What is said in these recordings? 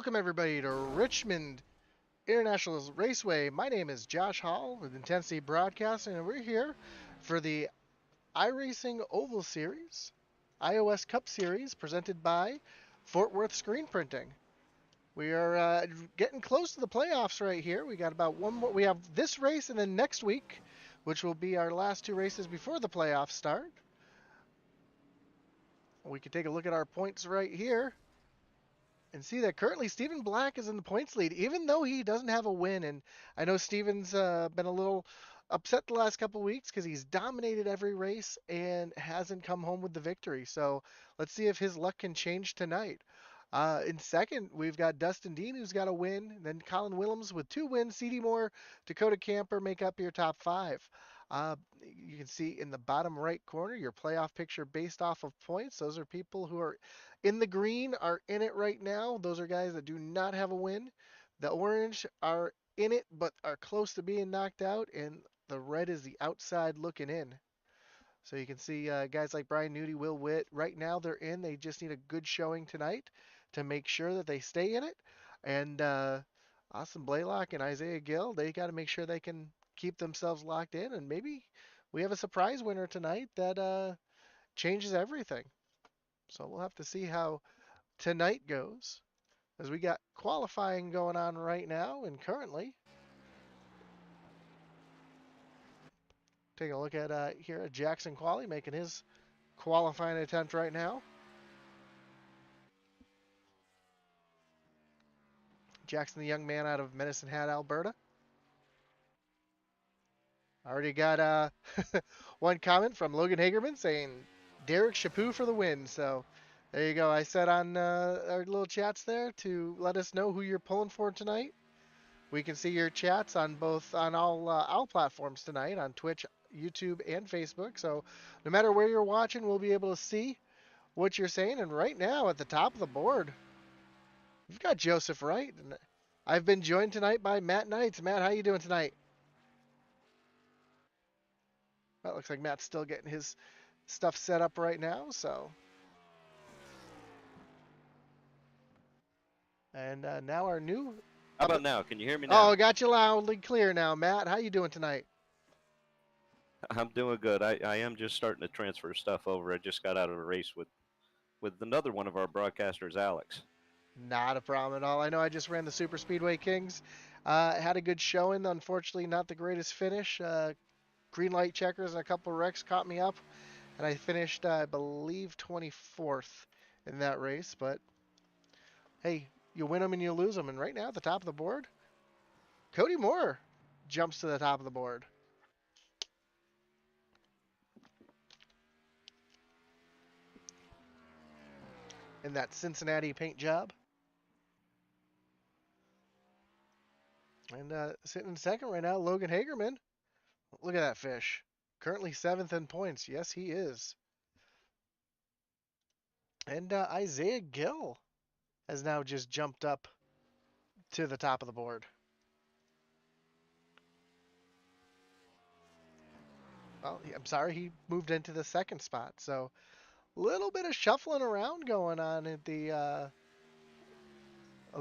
Welcome everybody to Richmond International Raceway. My name is Josh Hall with Intensity Broadcasting, and we're here for the iRacing Oval Series, iOS Cup Series, presented by Fort Worth Screen Printing. We are getting close to the playoffs right here. We got about one more. We have this race and then next week, which will be our last two races before the playoffs start. We can take a look at our points right here and see that currently Stephen Black is in the points lead, even though he doesn't have a win. And I know Stephen's been a little upset the last couple weeks because he's dominated every race and hasn't come home with the victory. So let's see if his luck can change tonight. In second, we've got Dustin Dean, who's got a win. Then Colin Willems with 2 wins. CD Moore, Dakota Camper make up your top five. You can see in the bottom right corner your playoff picture based off of points. Those are people who are in the green, are in it right now. Those are guys that do not have a win. The orange are in it but are close to being knocked out, and the red is the outside looking in. So you can see guys like Brian Nudie, Will Witt, right now they're in. They just need a good showing tonight to make sure that they stay in it. And Austin Blaylock and Isaiah Gill, they got to make sure they can keep themselves locked in. And maybe we have a surprise winner tonight that changes everything. So we'll have to see how tonight goes, as we got qualifying going on right now. And currently, taking a look at here at Jackson Qualley making his qualifying attempt right now. Jackson, the young man out of Medicine Hat, Alberta. Already got one comment from Logan Hagerman saying Derek Chaput for the win. So there you go. I said on our little chats there to let us know who you're pulling for tonight. We can see your chats on all platforms tonight, on Twitch, YouTube, and Facebook. So no matter where you're watching, we'll be able to see what you're saying. And right now at the top of the board, we've got Joseph Wright, and I've been joined tonight by Matt Knights. Matt, how you doing tonight? Well, it looks like Matt's still getting his stuff set up right now. So, and now our new. How about now? Can you hear me Oh, now? got you loudly clear now, Matt. How you doing tonight? I'm doing good. I am just starting to transfer stuff over. I just got out of a race with another one of our broadcasters, Alex. Not a problem at all. I know I just ran the Super Speedway Kings. Had a good showing. Unfortunately, not the greatest finish. Green light checkers and a couple of wrecks caught me up, and I finished, I believe, 24th in that race. But hey, you win them and you lose them. And right now, at the top of the board, Cody Moore jumps to the top of the board. In that Cincinnati paint job. And sitting in second right now, Logan Hagerman. Look at that fish. Currently seventh in points. Yes, he is. And Isaiah Gill has now just jumped up to the top of the board. Well, I'm sorry, he moved into the second spot. So a little bit of shuffling around going on at the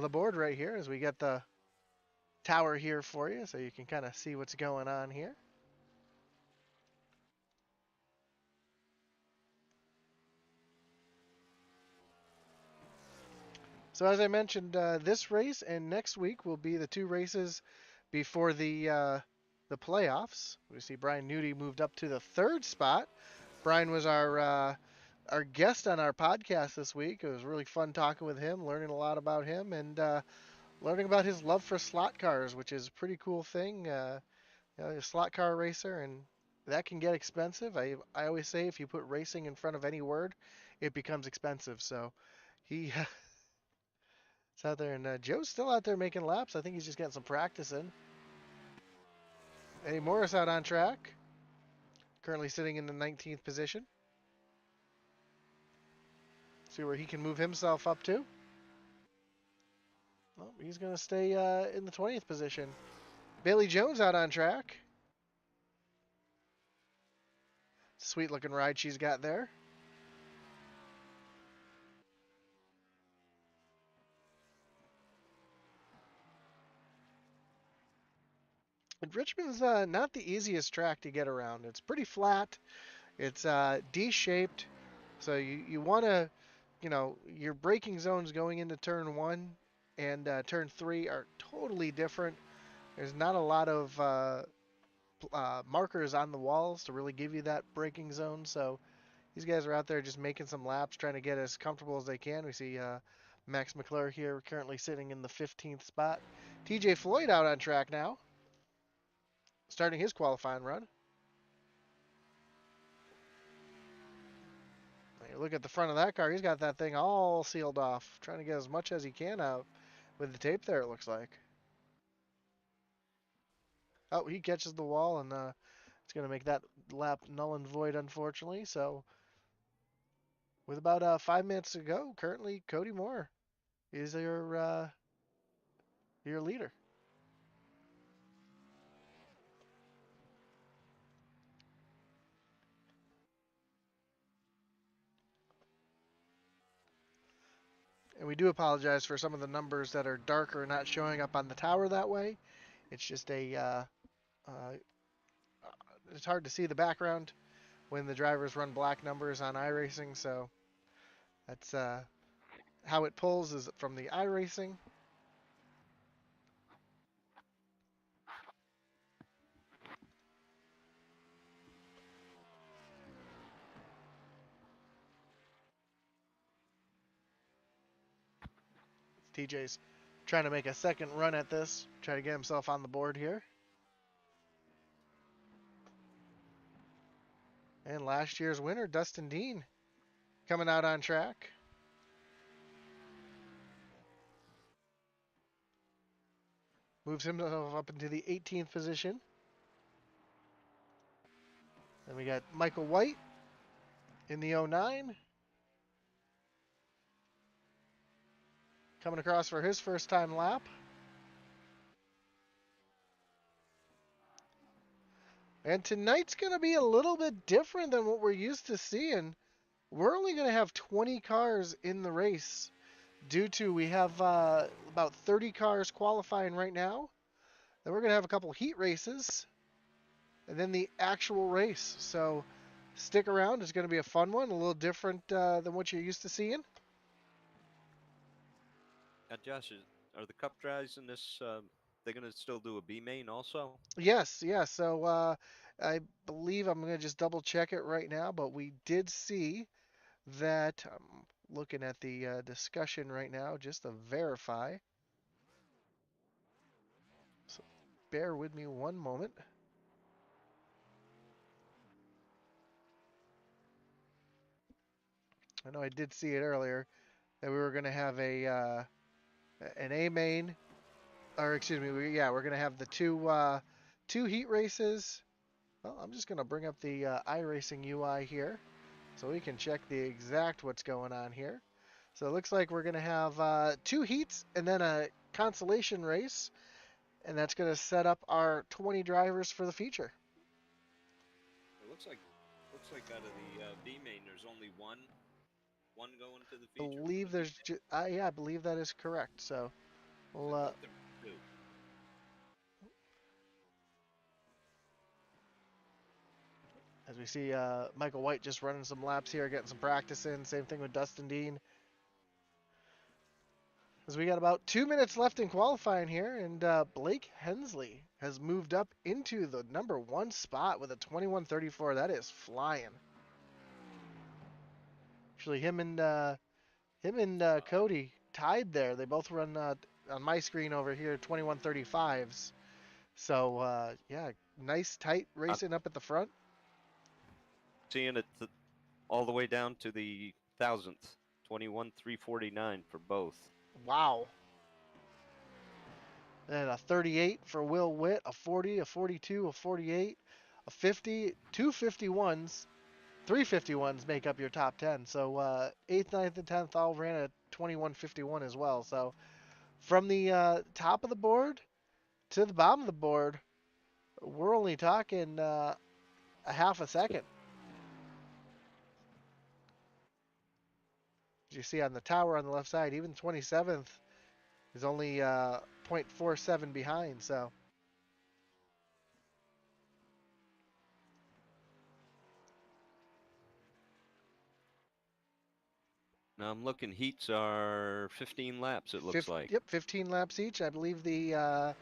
board right here as we get the tower here for you, so you can kind of see what's going on here. So as I mentioned, this race and next week will be the two races before the playoffs. We see Brian Nudie moved up to the third spot. Brian was our guest on our podcast this week. It was really fun talking with him, learning a lot about him, and learning about his love for slot cars, which is a pretty cool thing. A slot car racer, and that can get expensive. I always say if you put racing in front of any word, it becomes expensive. So he is out there, and Joe's still out there making laps. I think he's just getting some practice in. Eddie Morris out on track, currently sitting in the 19th position. See where he can move himself up to. Well, he's going to stay in the 20th position. Bailey Jones out on track. Sweet looking ride she's got there. And Richmond's not the easiest track to get around. It's pretty flat. It's D-shaped, so you want to, your braking zones going into turn one and turn three are totally different. There's not a lot of markers on the walls to really give you that braking zone. So these guys are out there just making some laps, trying to get as comfortable as they can. We see Max McClure here currently sitting in the 15th spot. TJ Floyd out on track now, starting his qualifying run. You look at the front of that car, he's got that thing all sealed off, trying to get as much as he can out with the tape there, it looks like. Oh, he catches the wall, and it's going to make that lap null and void, unfortunately. So, with about 5 minutes to go, currently Cody Moore is your leader. And we do apologize for some of the numbers that are darker and not showing up on the tower that way. It's just uh, it's hard to see the background when the drivers run black numbers on iRacing, so that's how it pulls is from the iRacing. TJ's trying to make a second run at this, try to get himself on the board here. And last year's winner, Dustin Dean, coming out on track. Moves himself up into the 18th position. Then we got Michael White in the 09, coming across for his first time lap. And tonight's going to be a little bit different than what we're used to seeing. We're only going to have 20 cars in the race due to we have about 30 cars qualifying right now. Then we're going to have a couple heat races and then the actual race. So stick around. It's going to be a fun one, a little different than what you're used to seeing. Josh, are the Cup drives in this? They're gonna still do a B main also. Yes, yes. So I believe I'm going to just double check it right now, but we did see that. I'm looking at the discussion right now just to verify. So bear with me one moment. I know I did see it earlier that we were going to have an A main, or excuse me, we're going to have the two heat races. Well, I'm just going to bring up the iRacing UI here so we can check the exact what's going on here. So it looks like we're going to have two heats and then a consolation race, and that's going to set up our 20 drivers for the feature. It looks like out of the B main, there's only one going to the I feature for believe the B there's, main. yeah, I believe that is correct. So we'll, I thought there were two. as we see Michael White just running some laps here, getting some practice in. Same thing with Dustin Dean. As we got about 2 minutes left in qualifying here, and Blake Hensley has moved up into the number one spot with a 21:34. That is flying. Actually, him and Cody tied there. They both run on my screen over here 21:35s. So yeah, nice tight I'm racing up at the front. seeing it all the way down to the thousandth, 21,349 for both. Wow. And a 38 for Will Witt, a 40, a 42, a 48, a 50, two 51s, three 51s make up your top 10. So 8th, 9th, and 10th all ran a 21:51 as well. So from the top of the board to the bottom of the board, we're only talking a half a second. As you see on the tower on the left side, even 27th is only 0.47 behind. So Now I'm looking. Heats are 15 laps. It looks like. Yep, 15 laps each. I believe the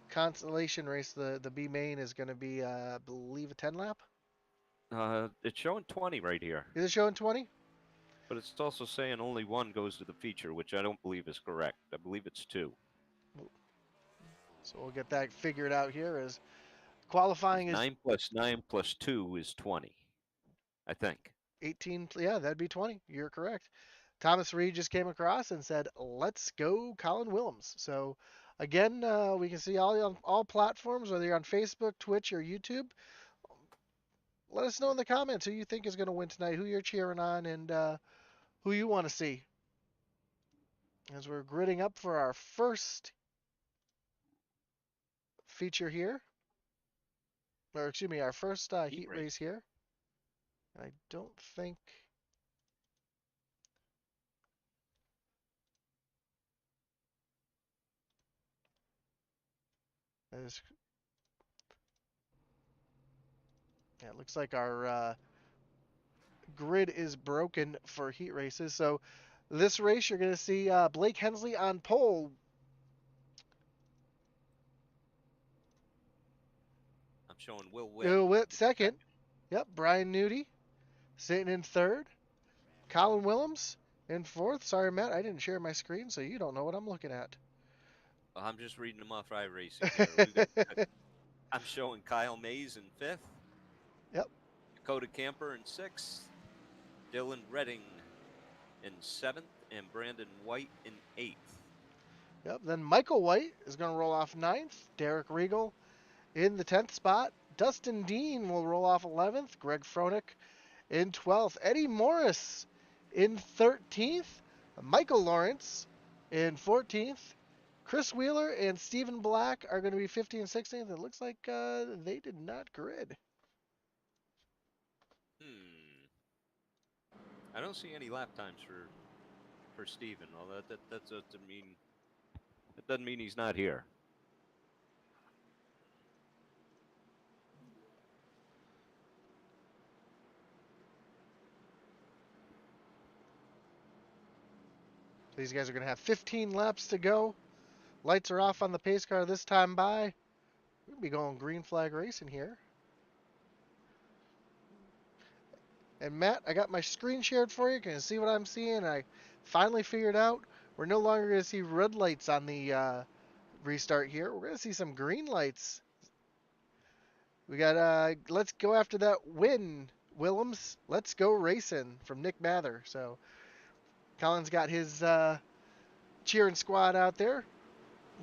consolation race, the B main, is going to be, I believe, a 10 lap. It's showing 20 right here, Is it showing 20? but it's also saying only one goes to the feature, which I don't believe is correct. I believe it's two. So we'll get that figured out here as Because qualifying is 9 plus 9 plus 2 is 20, I think. 18. Yeah, that'd be 20. You're correct. Thomas Reed just came across and said, "Let's go, Colin Willems." So again, we can see all on all platforms, whether you're on Facebook, Twitch, or YouTube. Let us know in the comments who you think is going to win tonight, who you're cheering on, and who you want to see. As we're gridding up for our first feature here, or excuse me, our first Heat heat race race. here. And I don't think that is. Yeah, it looks like our grid is broken for heat races. So this race, you're going to see Blake Hensley on pole. I'm showing Will Witt Will Witt in second. second. Yep, Brian Nudie sitting in third. Colin Willems in fourth. Sorry, Matt, I didn't share my screen, so you don't know what I'm looking at. I'm just reading them off iRacing here. We got. I'm showing Kyle Mays in fifth, Yep, Dakota Camper in sixth, Dylan Redding in seventh, and Brandon White in eighth. yep. Then Michael White is going to roll off ninth. Derek Regal in the 10th spot. Dustin Dean will roll off 11th. Greg Froelich in 12th. Eddie Morris in 13th. Michael Lawrence in 14th. Chris Wheeler and Stephen Black are going to be 15th and 16th. It looks like they did not grid. Hmm. I don't see any lap times for Steven. Although that doesn't mean he's not here. These guys are going to have 15 laps to go. Lights are off on the pace car this time by. We're going to be going green flag racing here. And Matt, I got my screen shared for you. Can you see what I'm seeing? I finally figured out we're no longer going to see red lights on the restart here. We're going to see some green lights. We got let's go after that win, Willems. Let's go racing from Nick Mather. So Colin's got his cheering squad out there.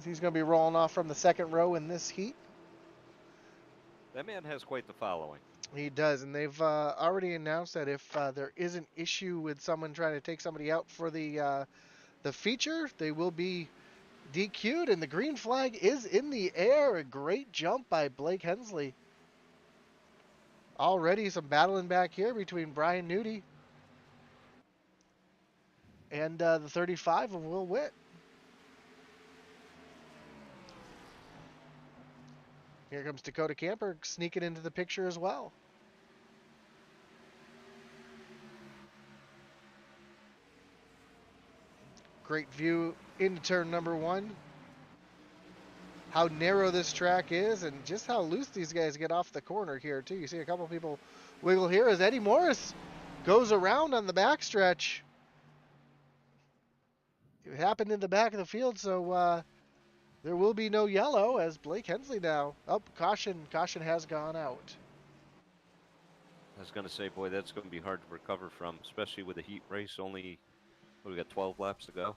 He's going to be rolling off from the second row in this heat. That man has quite the following. He does, and they've already announced that if there is an issue with someone trying to take somebody out for the feature, they will be DQ'd, and the green flag is in the air. A great jump by Blake Hensley. Already some battling back here between Brian Nudie and the 35 of Will Witt. Here comes Dakota Camper sneaking into the picture as well. Great view into turn number one. How narrow this track is and just how loose these guys get off the corner here too. You see a couple people wiggle here as Eddie Morris goes around on the backstretch. It happened in the back of the field, so there will be no yellow as Blake Hensley now. Oh, caution has gone out. I was going to say, boy, that's going to be hard to recover from, especially with a heat race. Only, we got 12 laps to go.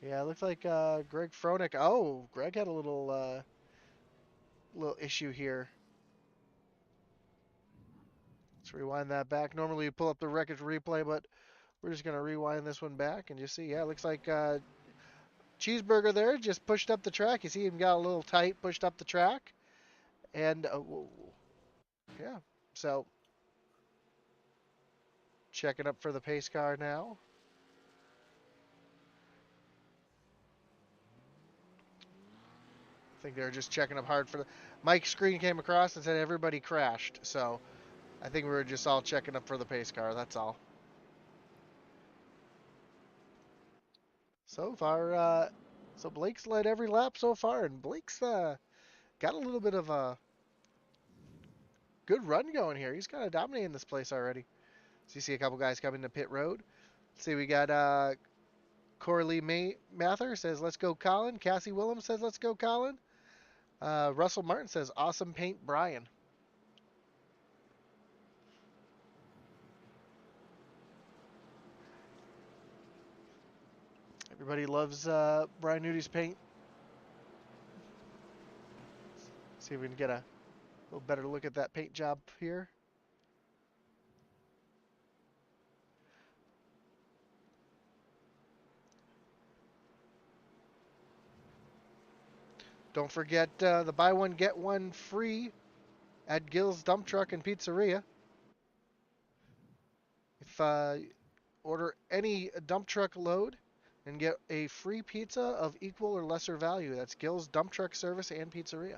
Yeah, it looks like Greg Froelich. Oh, Greg had a little issue here. Let's rewind that back. Normally you pull up the wreckage replay, but we're just going to rewind this one back and just see. Yeah, it looks like Cheeseburger there just pushed up the track. You see him got a little tight, pushed up the track. And, yeah, so checking up for the pace car now. I think they're just checking up hard for the. Mike's screen came across and said everybody crashed. So I think we were just all checking up for the pace car. That's all. So far, so Blake's led every lap so far, and Blake's got a little bit of a good run going here. He's kind of dominating this place already. So you see a couple guys coming to pit road. Let's see, we got Corley Mather says, let's go Colin. Cassie Willems says, let's go Colin. Russell Martin says, awesome paint Brian. Everybody loves Brian Nudi's paint. See if we can get a little better look at that paint job here. Don't forget the buy one, get one free at Gill's Dump Truck and Pizzeria. If order any dump truck load and get a free pizza of equal or lesser value. That's Gill's Dump Truck Service and Pizzeria.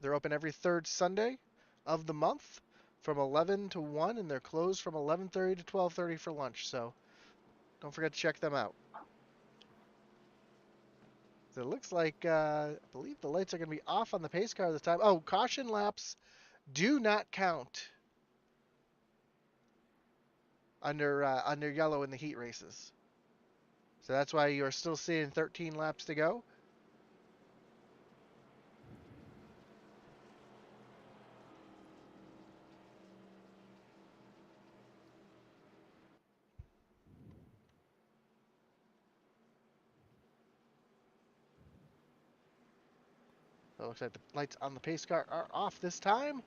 They're open every third Sunday of the month from 11 to 1, and they're closed from 11:30 to 12:30 for lunch. So don't forget to check them out. So it looks like I believe the lights are going to be off on the pace car this time. Oh, caution laps do not count under yellow in the heat races. So that's why you're still seeing 13 laps to go. So it looks like the lights on the pace car are off this time.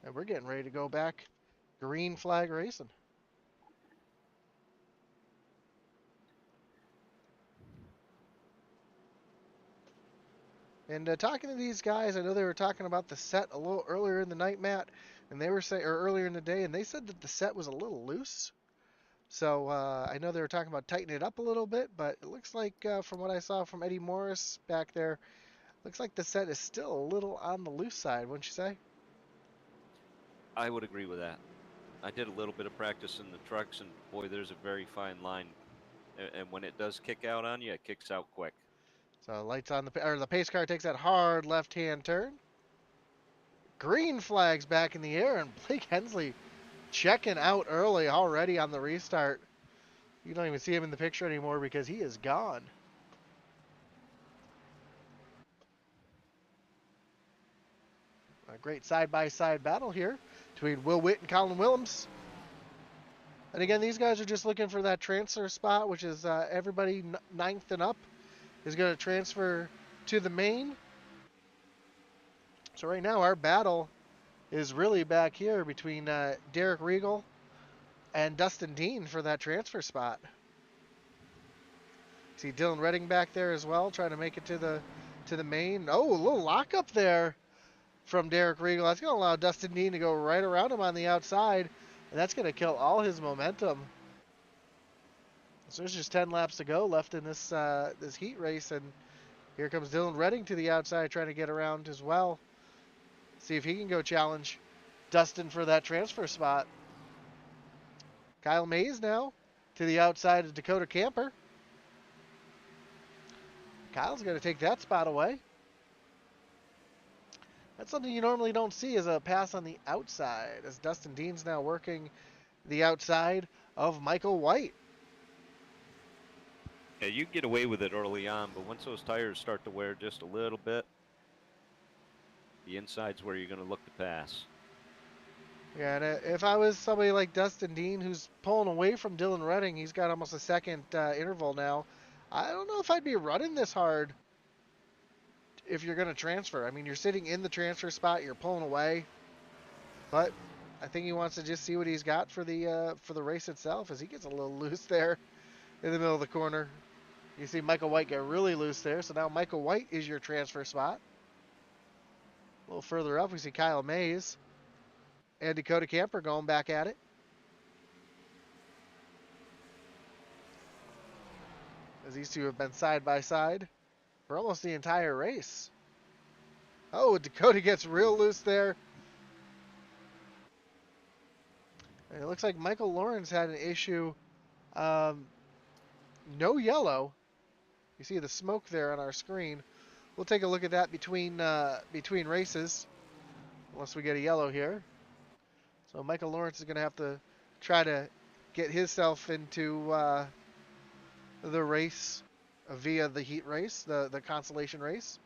And we're getting ready to go back green flag racing. And talking to these guys, I know they were talking about the set a little earlier in the night, Matt, and they were saying, or earlier in the day, and they said that the set was a little loose. So I know they were talking about tightening it up a little bit, but it looks like from what I saw from Eddie Morris back there, looks like the set is still a little on the loose side, wouldn't you say? I would agree with that. I did a little bit of practice in the trucks, and boy, there's a very fine line. And when it does kick out on you, it kicks out quick. So lights on the pace car takes that hard left-hand turn. Green flags back in the air, and Blake Hensley checking out early already on the restart. You don't even see him in the picture anymore because he is gone. A great side-by-side battle here between Will Witt and Colin Willems. And again, these guys are just looking for that transfer spot, which is everybody ninth and up is going to transfer to the main. So right now our battle is really back here between Derek Regal and Dustin Dean for that transfer spot. See Dylan Redding back there as well, trying to make it to the main. Oh, a little lockup there from Derek Regal. That's going to allow Dustin Dean to go right around him on the outside, and that's going to kill all his momentum. So there's just 10 laps to go left in this heat race, and here comes Dylan Redding to the outside trying to get around as well. See if he can go challenge Dustin for that transfer spot. Kyle Mays now to the outside of Dakota Camper. Kyle's going to take that spot away. That's something you normally don't see, as a pass on the outside, as Dustin Dean's now working the outside of Michael White. Yeah, you can get away with it early on, but once those tires start to wear just a little bit, the inside's where you're going to look to pass. Yeah, and if I was somebody like Dustin Dean, who's pulling away from Dylan Redding, he's got almost a second interval now. I don't know if I'd be running this hard if you're going to transfer. I mean, you're sitting in the transfer spot, you're pulling away, but I think he wants to just see what he's got for the race itself, as he gets a little loose there in the middle of the corner. You see Michael White get really loose there, so now Michael White is your transfer spot. A little further up, we see Kyle Mays and Dakota Camper going back at it. As these two have been side by side for almost the entire race. Oh, Dakota gets real loose there And it looks like Michael Lawrence had an issue. Um, no yellow. You see the smoke there on our screen. We'll take a look at that between races, unless we get a yellow here. So Michael Lawrence is going to have to try to get himself into the race via the heat race, the consolation race.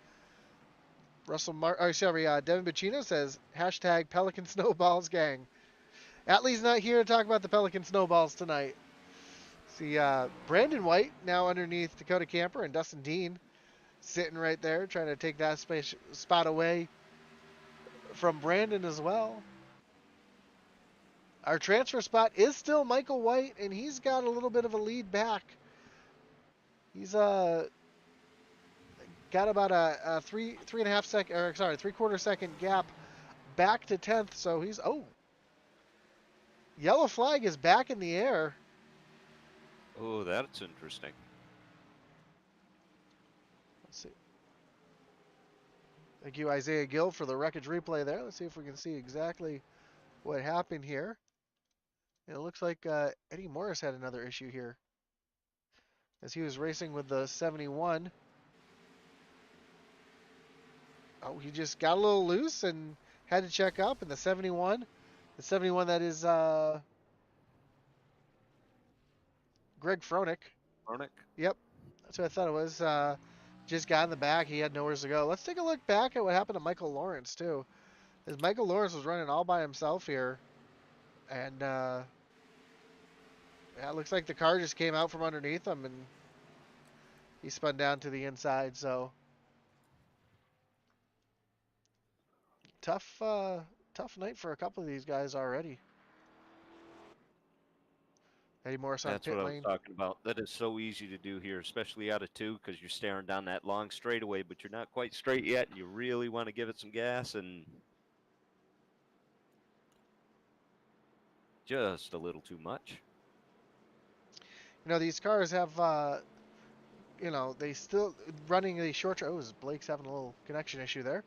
Devin Bacino says hashtag Pelican Snowballs gang. Atlee's not here to talk about the Pelican Snowballs tonight. See, Brandon White now underneath Dakota Camper and Dustin Dean sitting right there trying to take that spot away from Brandon as well. Our transfer spot is still Michael White, and he's got a little bit of a lead back. He's got about a 3.5 second, 3/4 second gap back to 10th. So he's yellow flag is back in the air. Oh, that's interesting. Let's see. Thank you, Isaiah Gill, for the wreckage replay there. Let's see if we can see exactly what happened here. And it looks like Eddie Morris had another issue here as he was racing with the 71. Oh, he just got a little loose and had to check up. And the 71 that is Greg Froelich. Ronick? Yep, that's what I thought it was. Just got in the back. He had nowhere to go. Let's take a look back at what happened to Michael Lawrence, too. As Michael Lawrence was running all by himself here. And yeah, it looks like the car just came out from underneath him and he spun down to the inside. So tough night for a couple of these guys already. Eddie Morris on That's what pit I was lane. talking about. That is so easy to do here, especially out of two, because you're staring down that long straightaway, but you're not quite straight yet, and you really want to give it some gas, and just a little too much. You know, these cars have, they still running the short. Oh, Blake's having a little connection issue there.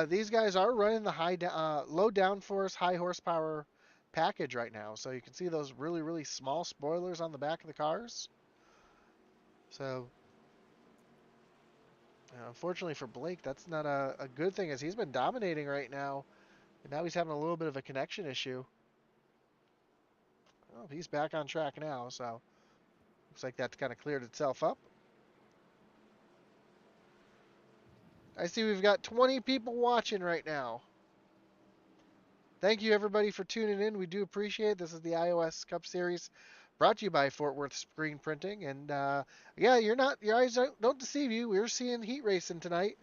These guys are running the low downforce, high horsepower package right now. So you can see those really, really small spoilers on the back of the cars. So unfortunately for Blake, that's not a good thing as he's been dominating right now. And now he's having a little bit of a connection issue. Well, he's back on track now, so looks like that's kind of cleared itself up. I see we've got 20 people watching right now. Thank you everybody for tuning in. We do appreciate it. This is the iOS Cup Series brought to you by Fort Worth Screen Printing. And yeah, your eyes don't deceive you. We're seeing heat racing tonight.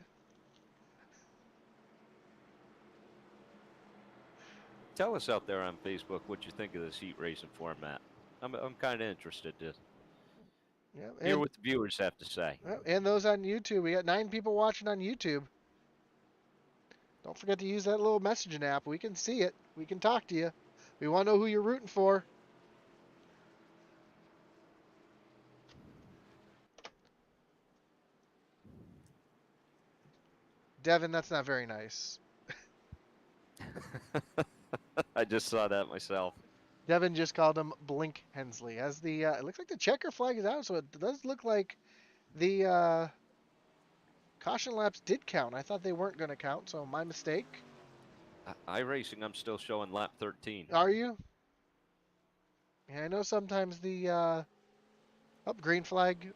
Tell us out there on Facebook what you think of this heat racing format. I'm kind of interested to Yeah, hear what the viewers have to say. and those on YouTube. We got 9 people watching on YouTube. Don't forget to use that little messaging app. We can see it. We can talk to you. We want to know who you're rooting for. Devin, that's not very nice. I just saw that myself. Devin just called him Blink Hensley. As the it looks like the checker flag is out, so it does look like the caution laps did count. I thought they weren't going to count, so my mistake. iRacing, I'm still showing lap 13. Are you? Yeah, I know sometimes the green flag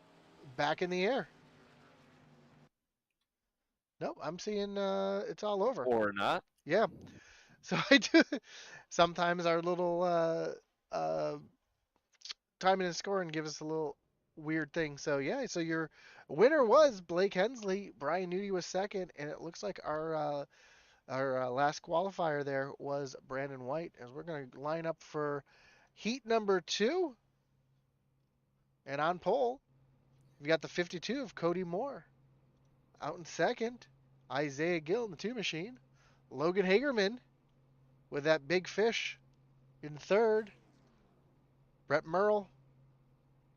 back in the air. Nope, I'm seeing it's all over. Or not. Yeah. So I do. Sometimes our little timing and scoring give us a little weird thing. So yeah, so your winner was Blake Hensley. Brian Nudie was second, and it looks like our last qualifier there was Brandon White. As we're going to line up for heat number 2, and on pole we got the 52 of Cody Moore. Out in second, Isaiah Gill in the 2 machine. Logan Hagerman with that big fish in third. Brett Merle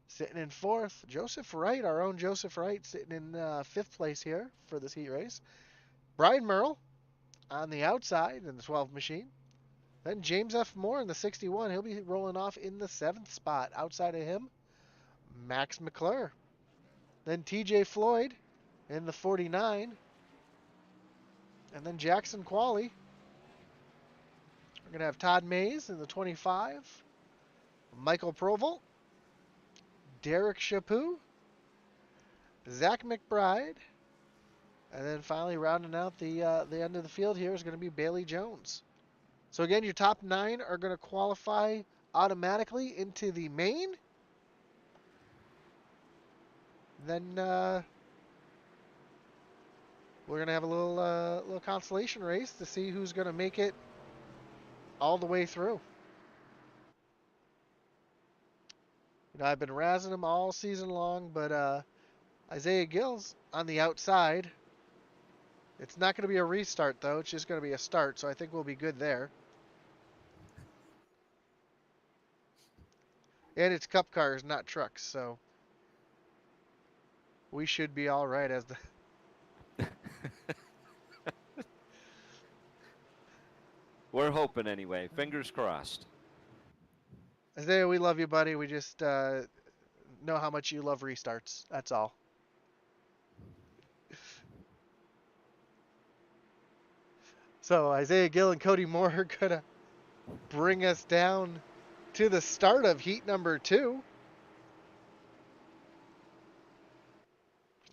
sitting in fourth. Joseph Wright, our own Joseph Wright, sitting in fifth place here for this heat race. Brian Merle on the outside in the 12 machine. Then James F. Moore in the 61. He'll be rolling off in the 7th spot. Outside of him, Max McClure. Then TJ Floyd in the 49. And then Jackson Qualley. We're going to have Todd Mays in the 25. Michael Provolt. Derek Chaput. Zach McBride. And then finally rounding out the end of the field here is going to be Bailey Jones. So again, your top 9 are going to qualify automatically into the main. Then we're going to have a little consolation race to see who's going to make it all the way through. You know, I've been razzing him all season long, but Isaiah Gill's on the outside. It's not going to be a restart, though. It's just going to be a start, so I think we'll be good there. And it's cup cars, not trucks, so we should be all right as the... We're hoping anyway. Fingers crossed. Isaiah, we love you, buddy. We just know how much you love restarts. That's all. So Isaiah Gill and Cody Moore are going to bring us down to the start of heat number 2.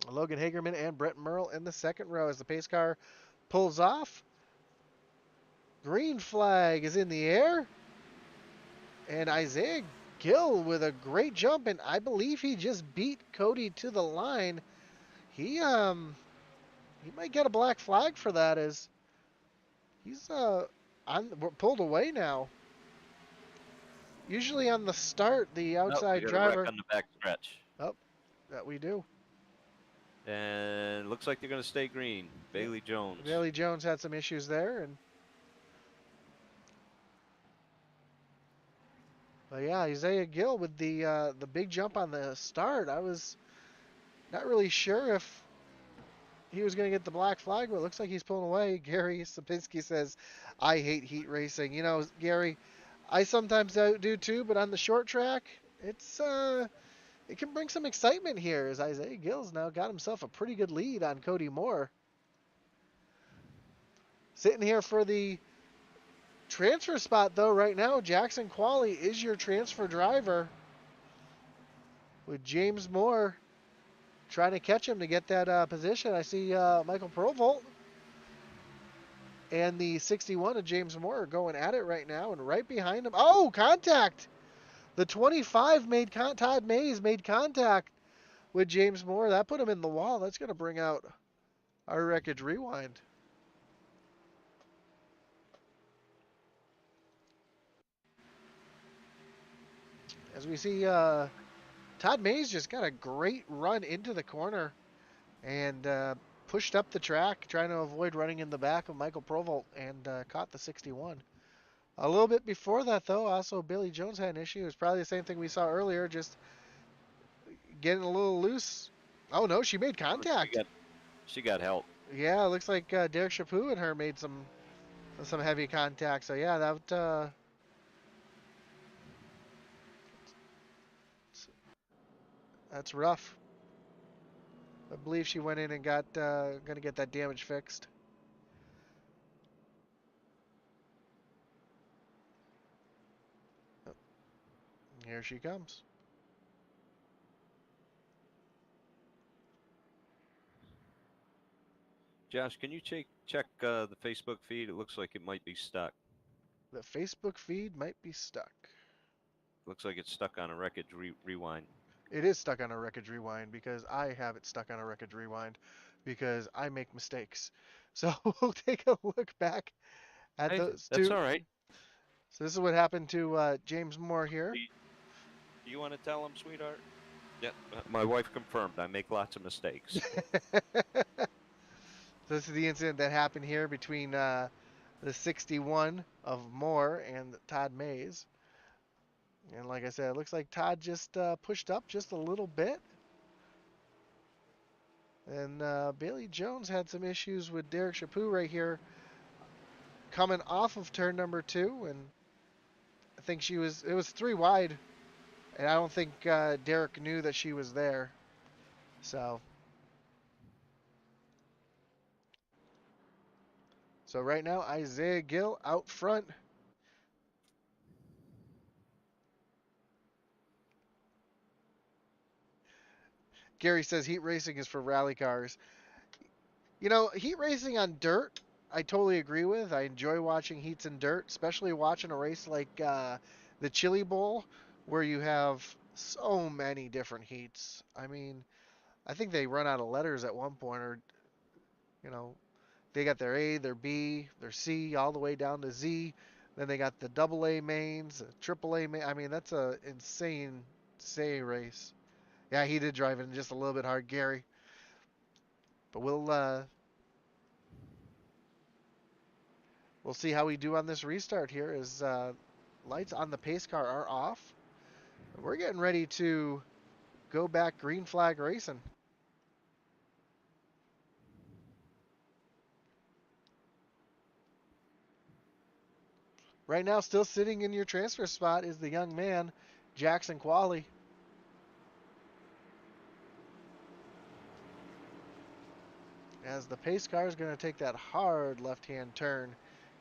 Logan Hagerman and Brett Merle in the second row as the pace car pulls off. Green flag is in the air. And Isaiah Gill with a great jump, and I believe he just beat Cody to the line. He might get a black flag for that, as he's pulled away now. Usually on the start, the outside we got driver. a wreck on the back stretch. Oh, that we do. And looks like they're going to stay green. Bailey Jones. Bailey Jones had some issues there, and but yeah, Isaiah Gill with the big jump on the start. I was not really sure if he was going to get the black flag, but it looks like he's pulling away. Gary Sapinski says, "I hate heat racing." You know, Gary, I sometimes do too, but on the short track, it can bring some excitement here, as Isaiah Gill's now got himself a pretty good lead on Cody Moore. Sitting here for the transfer spot, though, right now, Jackson Qualley is your transfer driver, with James Moore trying to catch him to get that position. I see Michael Provolt and the 61 of James Moore are going at it right now, and right behind him, oh, contact! The 25 Todd Mays made contact with James Moore. That put him in the wall. That's going to bring out our wreckage rewind. As we see, Todd Mays just got a great run into the corner and pushed up the track, trying to avoid running in the back of Michael Provolt, and caught the 61. A little bit before that, though, also Billy Jones had an issue. It was probably the same thing we saw earlier, just getting a little loose. Oh, no, she made contact. She got help. Yeah, it looks like Derek Chaput and her made some heavy contact. So, yeah, that's rough. I believe she went in and got going to get that damage fixed. Here she comes. Josh, can you check the Facebook feed? It looks like it might be stuck. The Facebook feed might be stuck. Looks like it's stuck on a wreckage rewind. It is stuck on a wreckage rewind because I have it stuck on a wreckage rewind because I make mistakes. So we'll take a look back at those two. That's all right. So this is what happened to James Moore here. Do you want to tell him, sweetheart? Yeah, my wife confirmed. I make lots of mistakes. This is the incident that happened here between the 61 of Moore and Todd Mays. And like I said, it looks like Todd just pushed up just a little bit. And Bailey Jones had some issues with Derek Chaput right here. coming off of turn number 2, and I think it was 3 wide, and I don't think Derek knew that she was there. So right now, Isaiah Gill out front. Gary says heat racing is for rally cars. You know, heat racing on dirt, I totally agree with. I enjoy watching heats in dirt, especially watching a race like the Chili Bowl, where you have so many different heats. I mean, I think they run out of letters at one point, or, you know, they got their A, their B, their C, all the way down to Z. Then they got the double A mains, triple A main. I mean, that's a insane race. Yeah, he did drive it just a little bit hard, Gary. But we'll see how we do on this restart here. As lights on the pace car are off, we're getting ready to go back green flag racing. Right now, still sitting in your transfer spot is the young man, Jackson Qualley. As the pace car is going to take that hard left-hand turn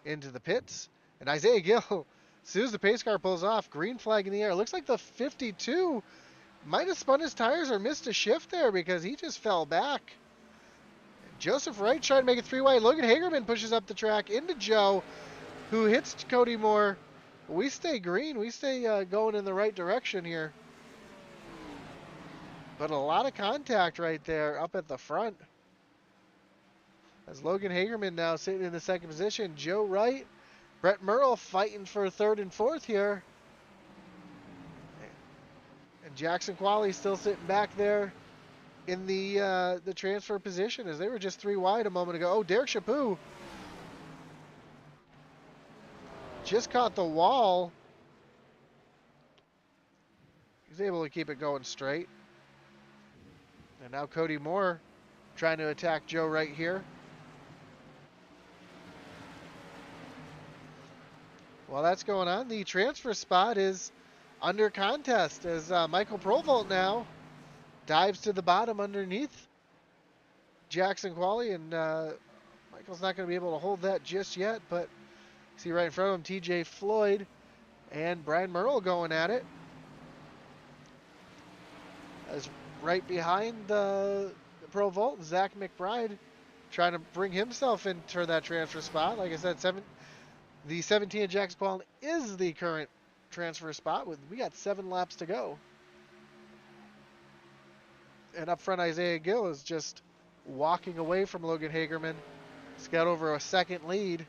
into the pits. And Isaiah Gill, as soon as the pace car pulls off, green flag in the air. It looks like the 52 might have spun his tires or missed a shift there because he just fell back. Joseph Wright trying to make it 3 wide. Logan Hagerman pushes up the track into Joe, who hits Cody Moore. We stay green. We stay going in the right direction here. But a lot of contact right there up at the front. As Logan Hagerman now sitting in the second position. Joe Wright, Brett Merle fighting for third and fourth here. And Jackson Qualley still sitting back there in the transfer position as they were just 3 wide a moment ago. Oh, Derek Chaput just caught the wall. He's able to keep it going straight. And now Cody Moore trying to attack Joe right here. While that's going on, the transfer spot is under contest as Michael Provolt now dives to the bottom underneath Jackson Qualley, and Michael's not going to be able to hold that just yet, but see right in front of him, TJ Floyd and Brian Merle going at it. As right behind the Provolt, Zach McBride trying to bring himself into that transfer spot. Like I said, the 17 of Jackson Qualley is the current transfer spot. We got 7 laps to go. And up front, Isaiah Gill is just walking away from Logan Hagerman. He's got over a second lead.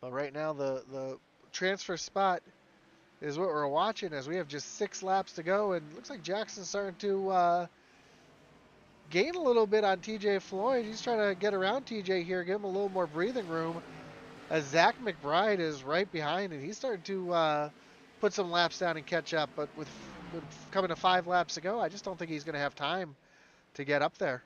But right now, the transfer spot is what we're watching as we have just 6 laps to go. And it looks like Jackson's starting to gain a little bit on TJ Floyd. He's trying to get around TJ here, give him a little more breathing room. As Zach McBride is right behind, and he's starting to put some laps down and catch up. But with coming to 5 laps to go, I just don't think he's going to have time to get up there.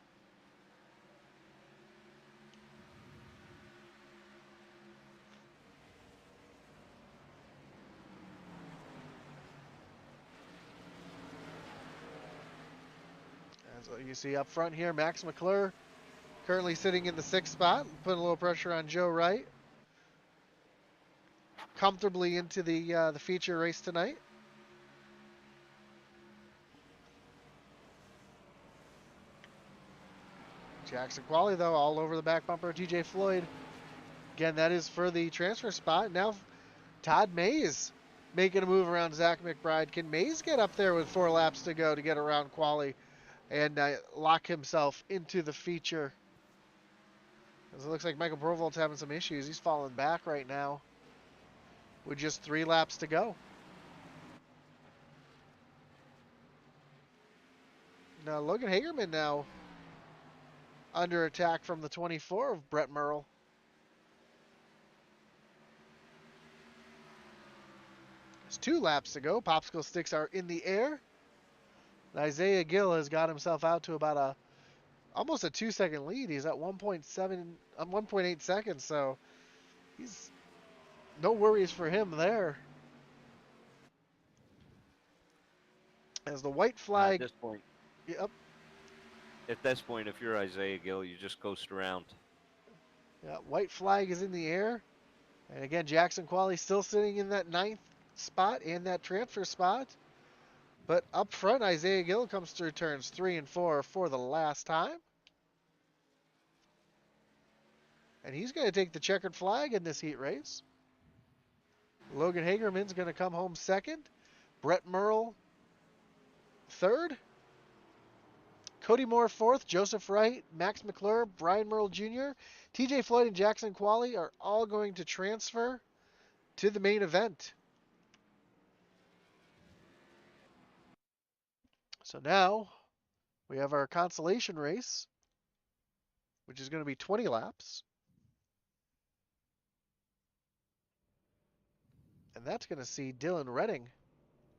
As you see up front here, Max McClure currently sitting in the 6th spot, putting a little pressure on Joe Wright. Comfortably into the feature race tonight. Jackson Qualley, though, all over the back bumper of TJ Floyd. Again, that is for the transfer spot. Now Todd Mays making a move around Zach McBride. Can Mays get up there with 4 laps to go to get around Qualley and lock himself into the feature? As it looks like Michael Provolt's having some issues. He's falling back right now with just 3 laps to go. Now Logan Hagerman now under attack from the 24 of Brett Merle. There's 2 laps to go. Popsicle sticks are in the air. Isaiah Gill has got himself out to about a almost a 2 second lead. He's at 1.7, 1.8 seconds, so he's no worries for him there. As the white At flag, this point, yep, if you're Isaiah Gill, you just coast around. yeah, white flag is in the air. And again, Jackson Qualley still sitting in that ninth spot and that transfer spot. But up front, Isaiah Gill comes through turns 3 and 4 for the last time. And he's going to take the checkered flag in this heat race. Logan Hagerman's going to come home second. Brett Merle third. Cody Moore fourth. Joseph Wright, Max McClure, Brian Merle Jr., TJ Floyd, and Jackson Qualley are all going to transfer to the main event. So now we have our consolation race, which is going to be 20 laps. And that's going to see Dylan Redding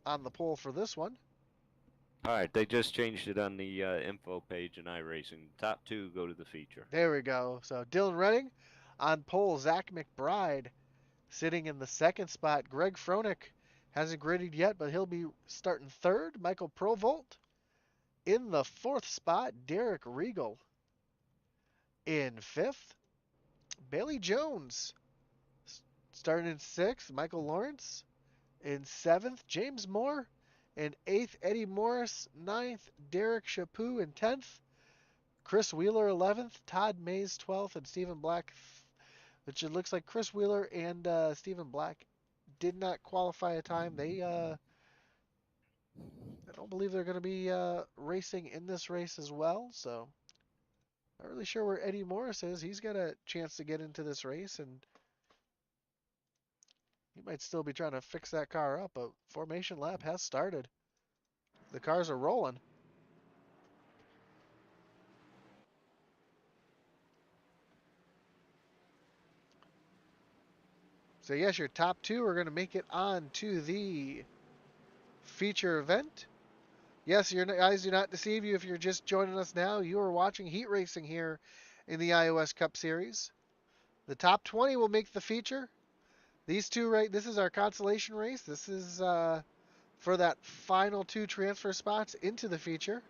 on the pole for this one. All right, they just changed it on the info page in iRacing. Top two go to the feature. There we go. So Dylan Redding on pole. Zach McBride sitting in the second spot. Greg Froelich hasn't graded yet, but he'll be starting third. Michael Provolt in the fourth spot. Derek Regal in fifth. Bailey Jones starting in sixth. Michael Lawrence in seventh. James Moore in eighth. Eddie Morris ninth. Derek Chaput in 10th. Chris Wheeler 11th. Todd Mays 12th. And Stephen Black, which it looks like Chris Wheeler and Stephen Black did not qualify a time. I don't believe they're going to be racing in this race as well. So not really sure where Eddie Morris is. He's got a chance to get into this race, and he might still be trying to fix that car up. But formation lap has started. The cars are rolling. So yes, your top two are going to make it on to the feature event. Yes, your eyes do not deceive you if you're just joining us now. You are watching heat racing here in the iOS Cup Series. The top 20 will make the feature. These two, right? This is our consolation race. This is for that final two transfer spots into the feature.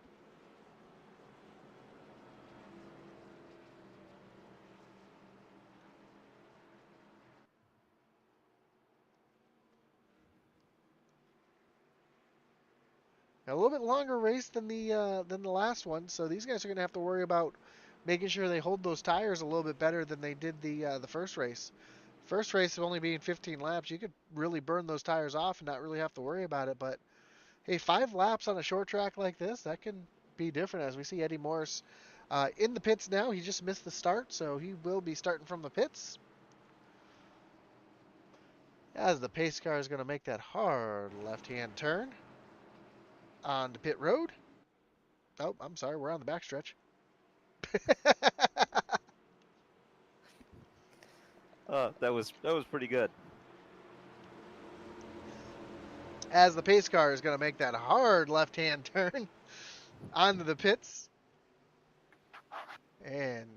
Now, a little bit longer race than the last one, so these guys are going to have to worry about making sure they hold those tires a little bit better than they did the first race. First race only being 15 laps, you could really burn those tires off and not really have to worry about it. But hey, 5 laps on a short track like this, that can be different. As we see Eddie Morris in the pits now, he just missed the start, so he will be starting from the pits. As the pace car is going to make that hard left-hand turn on the pit road. Oh, I'm sorry, we're on the backstretch. That was pretty good. As the pace car is going to make that hard left-hand turn onto the pits. And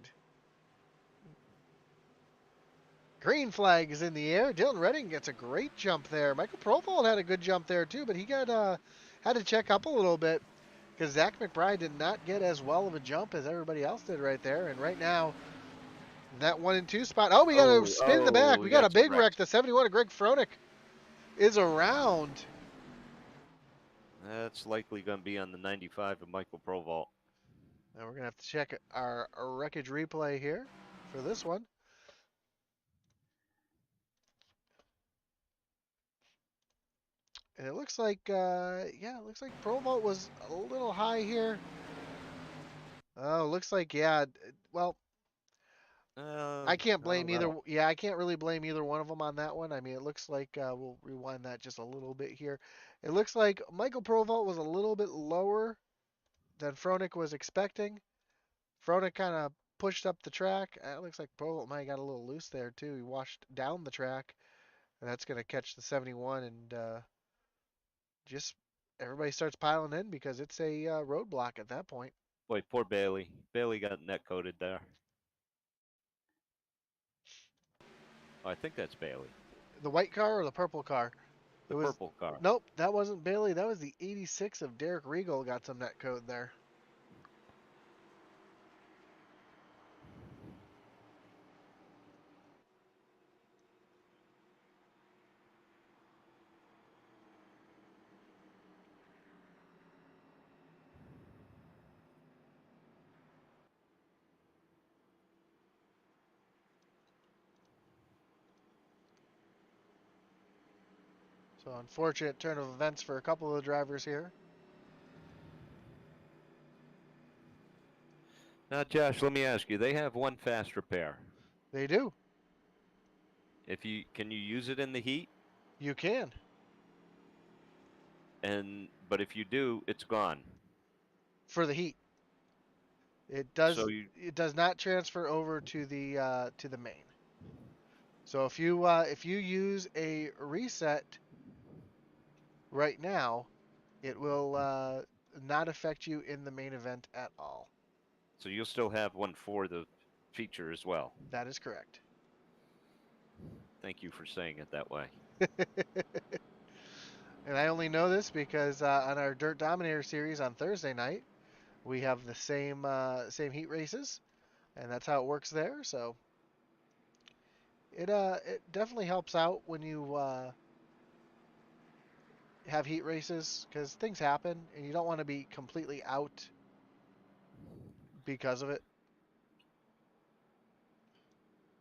green flag is in the air. Dylan Redding gets a great jump there. Michael Provolt had a good jump there too, but he got had to check up a little bit because Zach McBride did not get as well of a jump as everybody else did right there. And right now, that 1 and 2 spot. Oh, we got to spin in the back. We We got a got some big wreck. wrecks. The 71 of Greg Froelich is around. That's likely going to be on the 95 of Michael Provolt. And we're going to have to check our wreckage replay here for this one. And it looks like, yeah, it looks like Provolt was a little high here. Oh, looks like, yeah. Well, I can't blame either. Yeah, I can't really blame either one of them on that one. I mean, it looks like we'll rewind that just a little bit here. It looks like Michael Provolt was a little bit lower than Froelich was expecting. Froelich kind of pushed up the track. It looks like Provolt might have got a little loose there too. He washed down the track, and that's going to catch the 71 and just everybody starts piling in because it's a roadblock at that point. Boy, poor Bailey. Bailey got net coated there. Oh, I think that's Bailey. The white car or the purple car? It The was. purple car. Nope, that wasn't Bailey. That was the 86 of Derek Regal got some net code there. So unfortunate turn of events for a couple of the drivers here. Now, Josh, let me ask you. They have one fast repair. They do. If you can you use it in the heat? You can. But if you do, it's gone. For the heat. It So does you it does not transfer over to the main. So if you use a reset right now, it will not affect you in the main event at all. so you'll still have one for the feature as well. That is correct. Thank you for saying it that way. And I only know this because on our Dirt Dominator series on Thursday night, we have the same heat races, and that's how it works there. So it definitely helps out when you have heat races because things happen, and you don't want to be completely out because of it.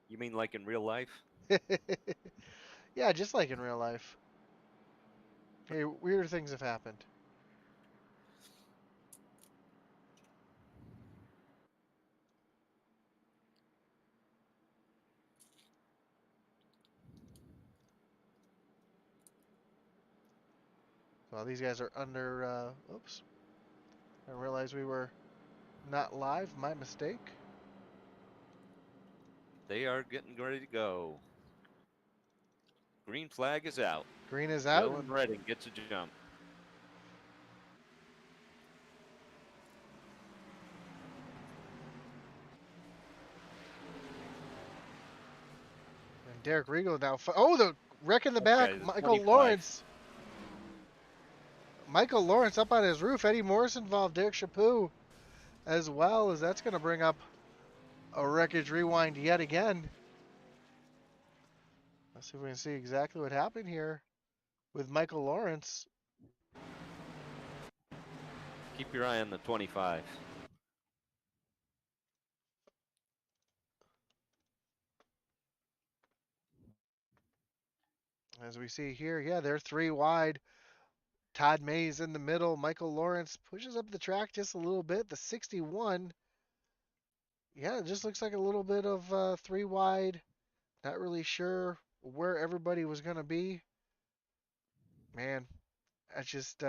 You mean like in real life? Yeah, just like in real life. Hey, weird things have happened. Well, these guys are under. Oops, I realized we were not live. My mistake. They are getting ready to go. Green flag is out. Green is out, Dylan Redding gets a jump. and Derek Regal now. Oh, the wreck in the back. Okay, the Michael 25. Lawrence. Michael Lawrence up on his roof. Eddie Morris involved. Derek Chaput as well, as that's going to bring up a wreckage rewind yet again. Let's see if we can see exactly what happened here with Michael Lawrence. Keep your eye on the 25. As we see here, yeah, they're three wide. Todd Mays in the middle. Michael Lawrence pushes up the track just a little bit. The 61. Yeah, it just looks like a little bit of three wide. Not really sure where everybody was going to be. Man, that's just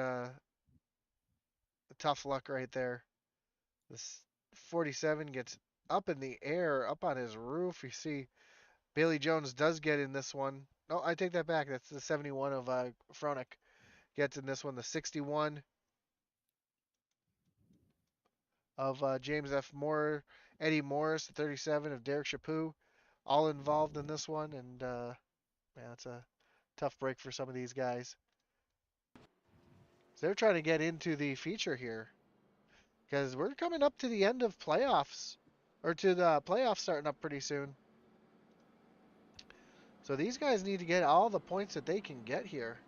tough luck right there. This 47 gets up in the air, up on his roof. You see Bailey Jones does get in this one. No, I take that back. That's the 71 of Fronek gets in this one. The 61 of James F. Moore, Eddie Morris, the 37 of Derek Chaput, all involved in this one. And man, it's a tough break for some of these guys. So they're trying to get into the feature here because we're coming up to the end of playoffs, or to the playoffs starting up pretty soon. So these guys need to get all the points that they can get here.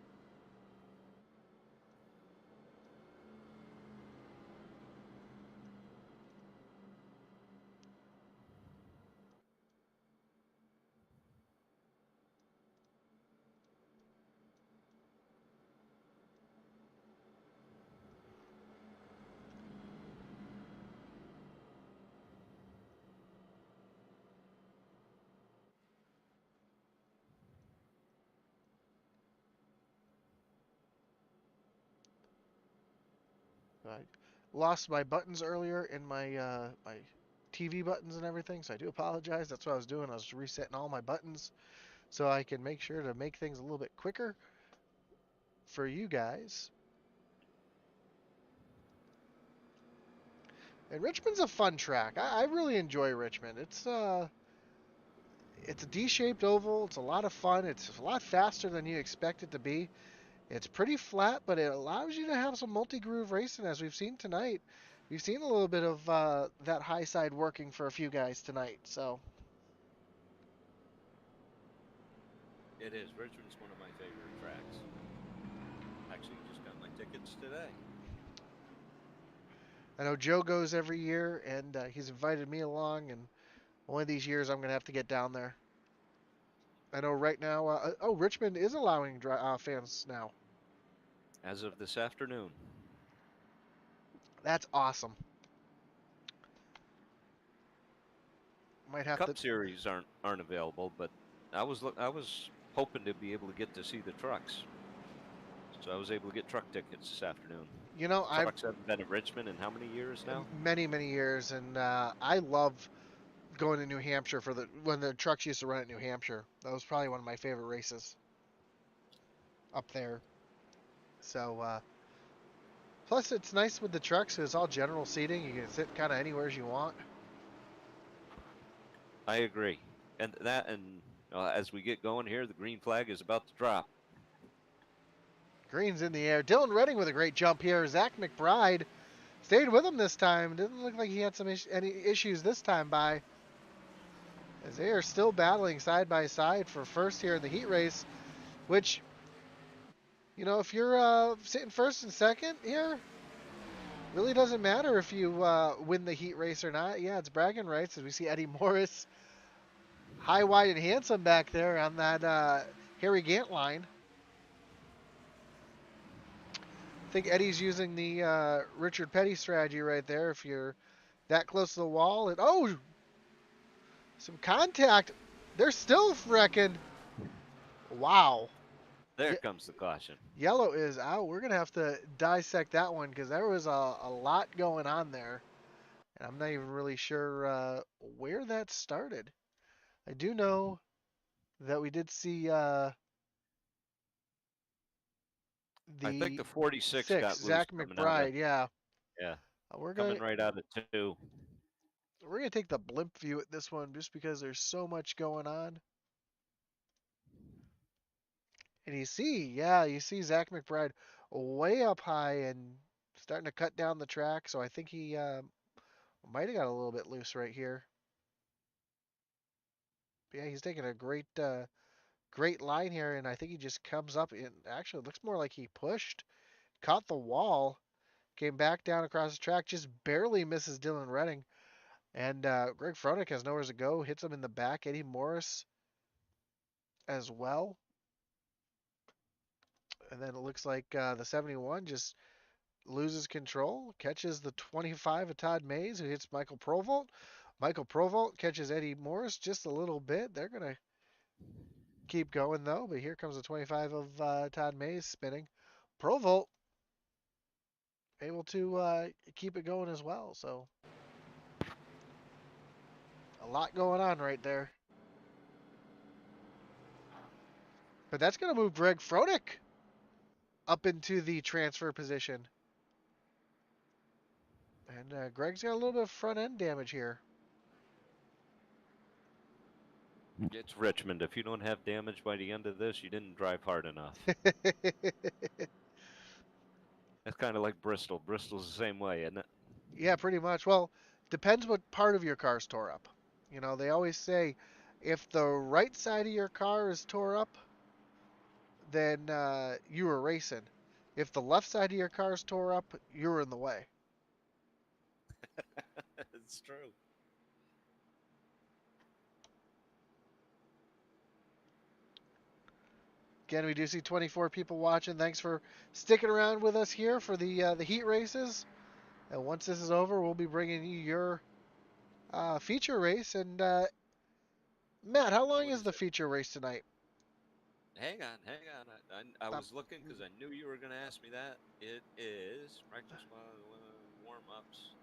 I lost my buttons earlier in my TV buttons and everything, so I do apologize. That's what I was doing. I was resetting all my buttons so I can make sure to make things a little bit quicker for you guys. And Richmond's a fun track. I really enjoy Richmond. It's a D-shaped oval. It's a lot of fun. It's a lot faster than you expect it to be. It's pretty flat, but it allows you to have some multi-groove racing, as we've seen tonight. We've seen a little bit of that high side working for a few guys tonight. So It is. Richmond's one of my favorite tracks. Actually, just got my tickets today. I know Joe goes every year, and he's invited me along. And one of these years, I'm gonna have to get down there. I know right now. Oh, Richmond is allowing fans now. As of this afternoon. That's awesome. Might have to. Cup Series aren't available, but I was hoping to be able to get to see the trucks. So I was able to get truck tickets this afternoon. You know, I've Trucks haven't been in Richmond in how many years now? many years, and I love going to New Hampshire for the when the trucks used to run at New Hampshire. That was probably one of my favorite races up there. So plus it's nice with the trucks. It's all general seating. You can sit kind of anywhere as you want. I agree. And as we get going here, the green flag is about to drop. Green's in the air. Dylan Redding with a great jump here. Zach McBride stayed with him this time. Didn't look like he had any issues this time by. As they are still battling side by side for first here in the heat race, which, you know, if you're sitting first and second here, really doesn't matter if you win the heat race or not. Yeah, it's bragging rights as we see Eddie Morris high, wide, and handsome back there on that Harry Gant line. I think Eddie's using the Richard Petty strategy right there. If you're that close to the wall, and oh, some contact. They're still wrecking. Wow. There comes the caution. Yellow is out. We're gonna have to dissect that one because there was a lot going on there, and I'm not even really sure where that started. I do know that we did see I think the the 46 six got loose Zach coming out of, McBride. Yeah, yeah, we're gonna coming right out of two. we're gonna take the blimp view at this one just because there's so much going on. And you see Zach McBride way up high and starting to cut down the track. So I think he might have got a little bit loose right here. But yeah, he's taking a great line here, and I think he just comes up and actually it looks more like he pushed, caught the wall, came back down across the track, just barely misses Dylan Redding. And Greg Froelich has nowhere to go, hits him in the back. Eddie Morris as well. And then it looks like the 71 just loses control, catches the 25 of Todd Mays, who hits Michael Provolt. Michael Provolt catches Eddie Morris just a little bit. They're going to keep going, though, but here comes the 25 of Todd Mays spinning. Provolt able to keep it going as well. So a lot going on right there. But that's going to move Greg Froelich up into the transfer position. And Greg's got a little bit of front end damage here. It's Richmond. If you don't have damage by the end of this, you didn't drive hard enough. That's kind of like Bristol. Bristol's the same way, isn't it? Yeah, pretty much. Well, depends what part of your car's tore up. You know, they always say if the right side of your car is tore up, then you were racing. If the left side of your car is tore up, you were in the way. It's true. Again, we do see 24 people watching. Thanks for sticking around with us here for the heat races. And once this is over, we'll be bringing you your feature race. And Matt, how long What is is the it? feature race tonight? Hang on, hang on. I Uh, was looking because I knew you were going to ask me that. It is practice warm ups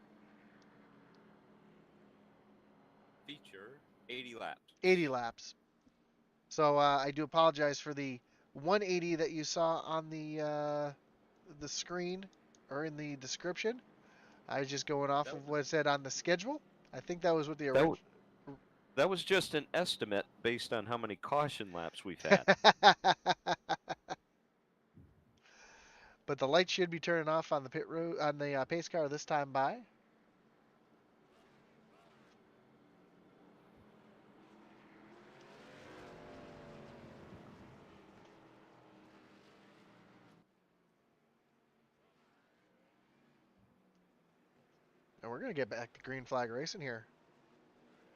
feature 80 laps. 80 laps. So I do apologize for the 180 that you saw on the screen or in the description. I was just going off That of was what it said on the schedule. I think that was what the that original. was, that was just an estimate based on how many caution laps we've had. But the lights should be turning off on the pit road on the pace car this time by. And we're gonna get back to green flag racing here.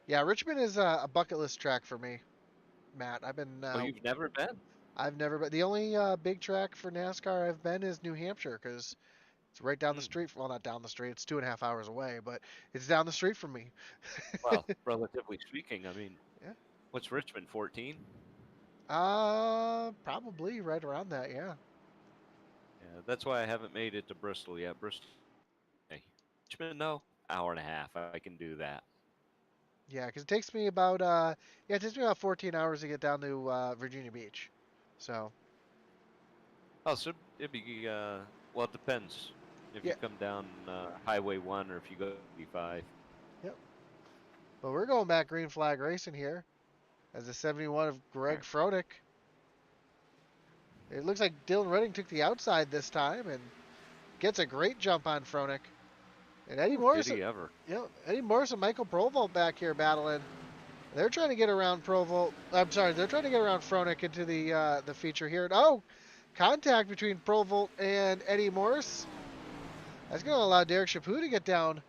Yeah, Richmond is a bucket list track for me, Matt. Oh, you've never been? I've never been. The only big track for NASCAR I've been is New Hampshire because it's right down the Hmm. street. Well, not down the street. It's 2.5 hours away, but it's down the street from me. Well, relatively speaking, I mean, Yeah. what's Richmond, 14? Probably right around that. Yeah. Yeah, that's why I haven't made it to Bristol yet. Bristol, hey, Richmond, no, hour and a half. I can do that. Yeah, because it takes me about yeah, it takes me about 14 hours to get down to Virginia Beach. So Oh, so it'd be well, it depends if yeah, you come down Highway 1 or if you go 85. yep. But we're going back green flag racing here as the 71 of All Greg right. Froelich. It looks like Dylan Redding took the outside this time and gets a great jump on Froelich. And Eddie Ooh, did Morris, he ever? Eddie Morris and Michael Provolt back here battling. They're trying to get around Provolt. I'm sorry, they're trying to get around Froelich into the feature here. And oh, contact between Provolt and Eddie Morris. That's going to allow Derek Chapu to get down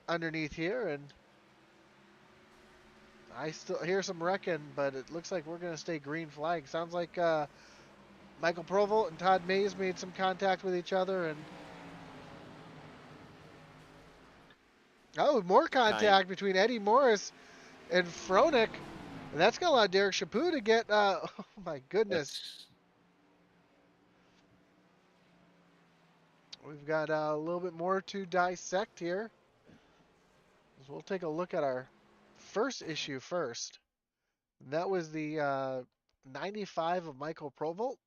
underneath here, and I still hear some wrecking, but it looks like we're going to stay green flag. Sounds like Michael Provolt and Todd Mays made some contact with each other, and oh, more Kind. contact between Eddie Morris and Froelich. And that's going to allow Derek Chapu to get, oh my goodness. That's We've got a little bit more to dissect here. So we'll take a look at our first issue first. And that was the 95 of Michael Provolt.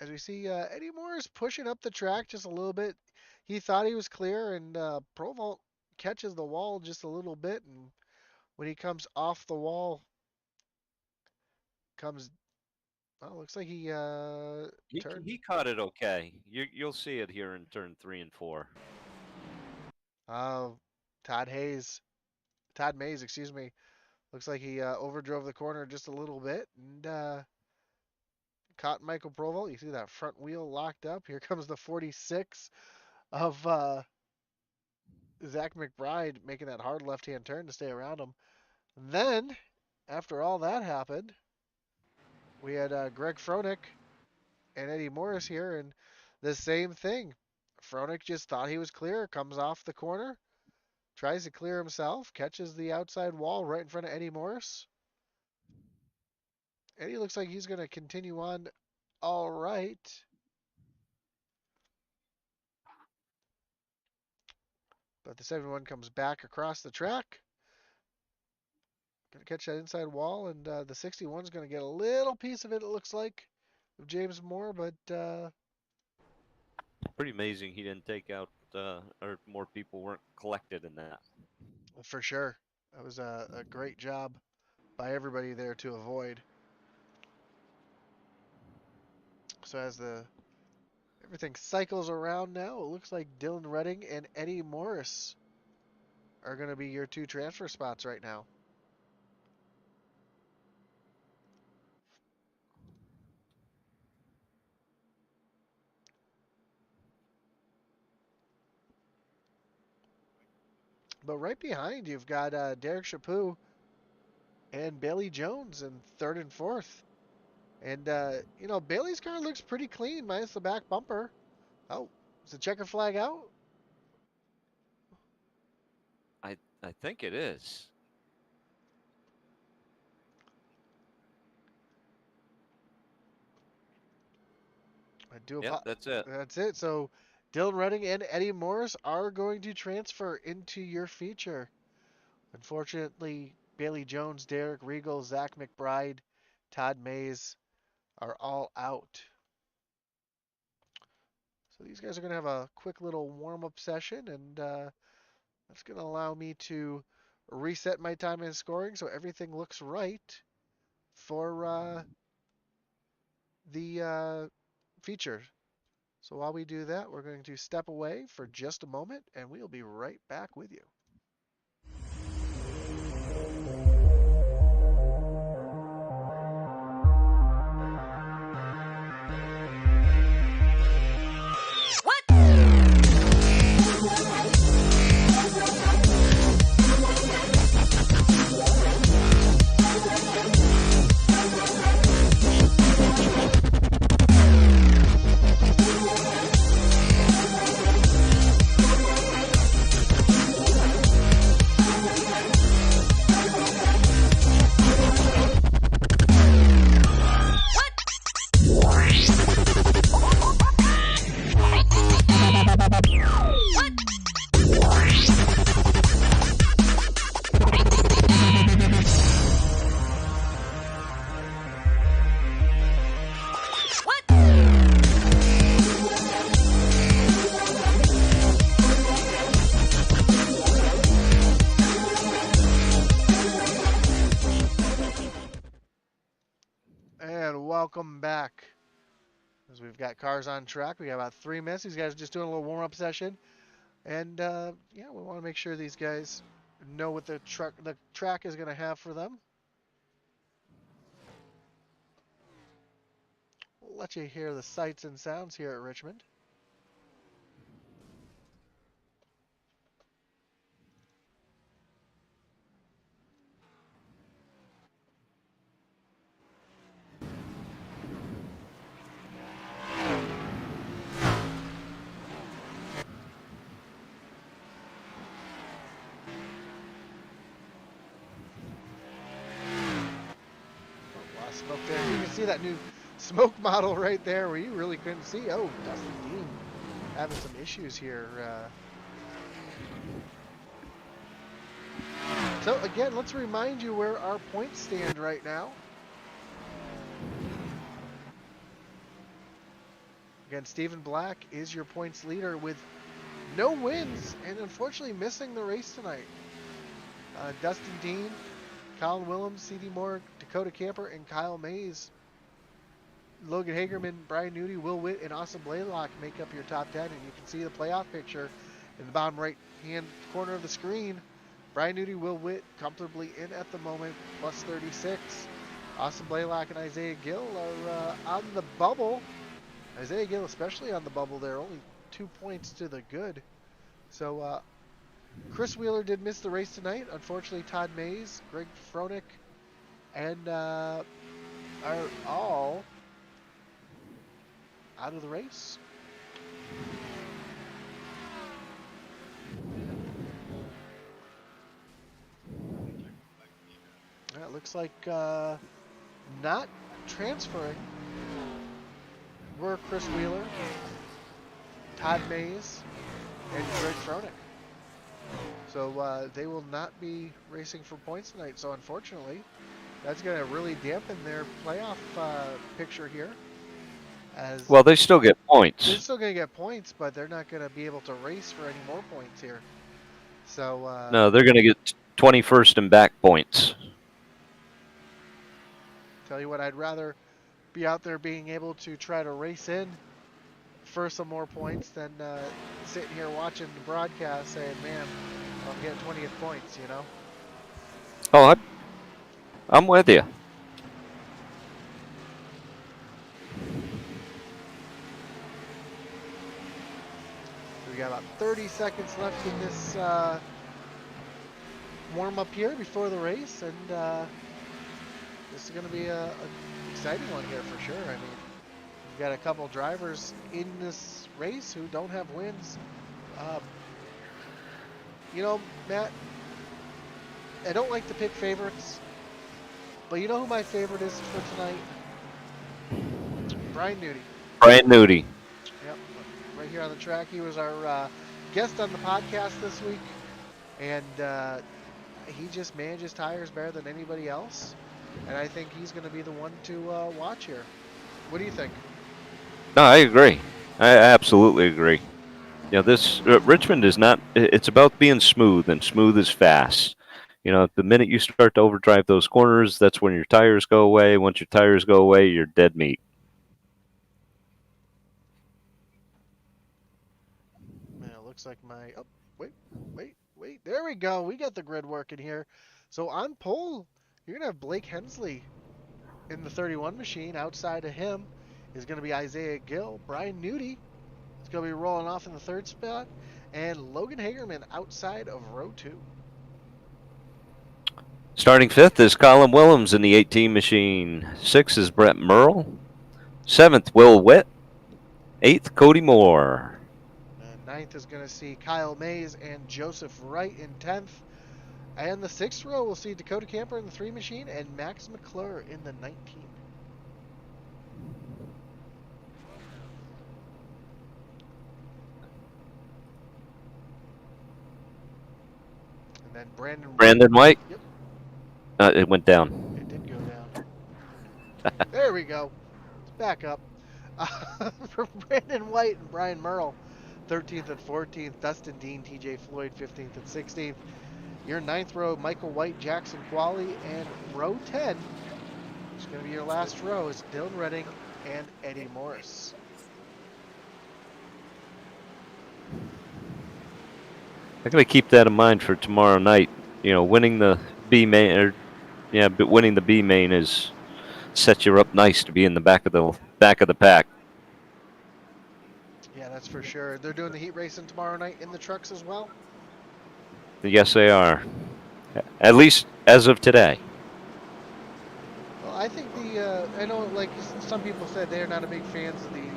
As we see, Eddie Moore is pushing up the track just a little bit. He thought he was clear, and Provolt catches the wall just a little bit. And when he comes off the wall, comes, well, looks like he turned. he caught it okay. You'll see it here in turn 3 and 4. Uh, Todd Hayes, Todd Mays, excuse me. Looks like he overdrove the corner just a little bit and caught Michael Provolt. You see that front wheel locked up. Here comes the 46 of Zach McBride making that hard left-hand turn to stay around him. Then, after all that happened, we had Greg Froelich and Eddie Morris here, and the same thing. Froelich just thought he was clear, comes off the corner, tries to clear himself, catches the outside wall right in front of Eddie Morris. Eddie looks like he's going to continue on all right. But the 71 comes back across the track. Going to catch that inside wall, and the 61 is going to get a little piece of it, it looks like, of James Moore, but Pretty amazing he didn't take out or more people weren't collected in that. for sure. That was a great job by everybody there to avoid. So as the everything cycles around now, it looks like Dylan Redding and Eddie Morris are going to be your two transfer spots right now. But right behind, you've got Derek Chapu and Bailey Jones in third and fourth. And, Bailey's car looks pretty clean, minus the back bumper. Oh, is the checker flag out? I think it is. I do Yep, apologize. that's it. That's it. So Dylan Redding and Eddie Morris are going to transfer into your feature. Unfortunately, Bailey Jones, Derek Regal, Zach McBride, Todd Mays are all out. So these guys are going to have a quick little warm-up session, and that's going to allow me to reset my time and scoring so everything looks right for the feature. So while we do that, we're going to step away for just a moment, and we'll be right back with you. And welcome back. As we've got cars on track, we got about 3 minutes. These guys are just doing a little warm-up session, and yeah, we want to make sure these guys know what the track is going to have for them. We'll let you hear the sights and sounds here at Richmond. Smoke there. You can see that new smoke model right there where you really couldn't see. Oh, Dustin Dean having some issues here. So again, let's remind you where our points stand right now. Again, Stephen Black is your points leader with no wins and unfortunately missing the race tonight. Dustin Dean, Colin Willems, C.D. Moore, Dakota Camper, and Kyle Mays. Logan Hagerman, Brian Nudie, Will Witt, and Austin Blaylock make up your top 10. And you can see the playoff picture in the bottom right-hand corner of the screen. Brian Nudie, Will Witt comfortably in at the moment, plus 36. Austin Blaylock and Isaiah Gill are on the bubble. Isaiah Gill especially on the bubble there, only 2 points to the good. So Chris Wheeler did miss the race tonight. Unfortunately, Todd Mays, Greg Froenick, and are all out of the race. It looks like not transferring were Chris Wheeler, Todd Mays, and Greg Froenick. So they will not be racing for points tonight. So unfortunately, that's going to really dampen their playoff picture here. Well, they still get points. They're still going to get points, but they're not going to be able to race for any more points here. So no, they're going to get 21st and back points. Tell you what, I'd rather be out there being able to try to race in for some more points than sitting here watching the broadcast saying, man, I'm getting 20th points, you know? Oh, I'm with you. We got about 30 seconds left in this warm-up here before the race, and this is going to be an exciting one here for sure. I mean, we've got a couple drivers in this race who don't have wins. You know, Matt, I don't like to pick favorites, but you know who my favorite is for tonight? Brian Nudie. Brian Nudie. Yep, right here on the track. He was our guest on the podcast this week, and he just manages tires better than anybody else, and I think he's going to be the one to watch here. What do you think? No, I agree. I absolutely agree. This Richmond is not. It's about being smooth, and smooth is fast. The minute you start to overdrive those corners, that's when your tires go away. Once your tires go away, you're dead meat. Man, it looks like oh, wait. There we go. We got the grid working here. So on pole, you're gonna have Blake Hensley in the 31 machine. Outside of him is gonna be Isaiah Gill. Brian Nudie is gonna be rolling off in the third spot, and Logan Hagerman outside of row two. Starting fifth is Colin Willems in the 18 machine. Sixth is Brett Merle. Seventh, Will Witt. Eighth, Cody Moore. And ninth is gonna see Kyle Mays and Joseph Wright in 10th. And the sixth row will see Dakota Camper in the 3 machine and Max McClure in the 19. And then Brandon White. Brandon White. Yep, It went down. it did go down. There we go. It's back up. For Brandon White and Brian Merle, 13th and 14th. Dustin Dean, TJ Floyd, 15th and 16th. Your ninth row, Michael White, Jackson Qualley, and row 10, which is going to be your last row, is Dylan Redding and Eddie Morris. I gotta keep that in mind for tomorrow night. Winning the B main, but winning the B main is sets you up nice to be in the back of the pack. Yeah, that's for sure. They're doing the heat racing tomorrow night in the trucks as well. Yes, they are. At least as of today. Well, I think I know, like some people said, they're not a big fans of the heat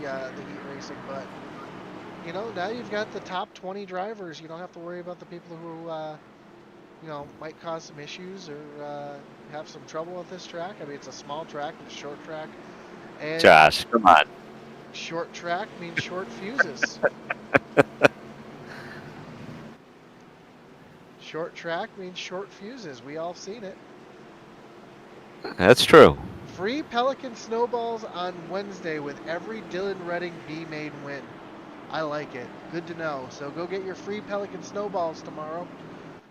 racing, but now you've got the top 20 drivers. You don't have to worry about the people who might cause some issues or have some trouble at this track. I mean, it's a small track, it's a short track, and Josh, come on. short track means short fuses. Short track means short fuses. We all seen it. That's true. Free Pelican snowballs on Wednesday with every Dylan Redding B main win. I like it. Good to know. So go get your free Pelican snowballs tomorrow.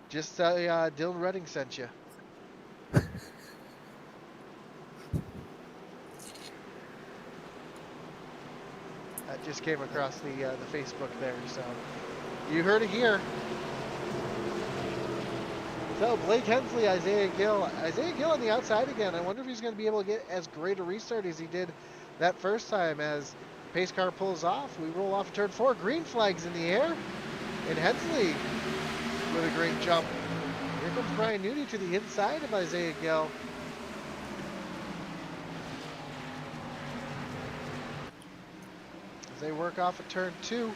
Just say Dylan Redding sent you. That just came across the Facebook there. So you heard it here. So Blake Hensley, Isaiah Gill. Isaiah Gill on the outside again. I wonder if he's going to be able to get as great a restart as he did that first time. As pace car pulls off, we roll off turn 4. Green flags in the air. And Hensley with a great jump. Here comes Brian Nudie to the inside of Isaiah Gill. As they work off at turn 2.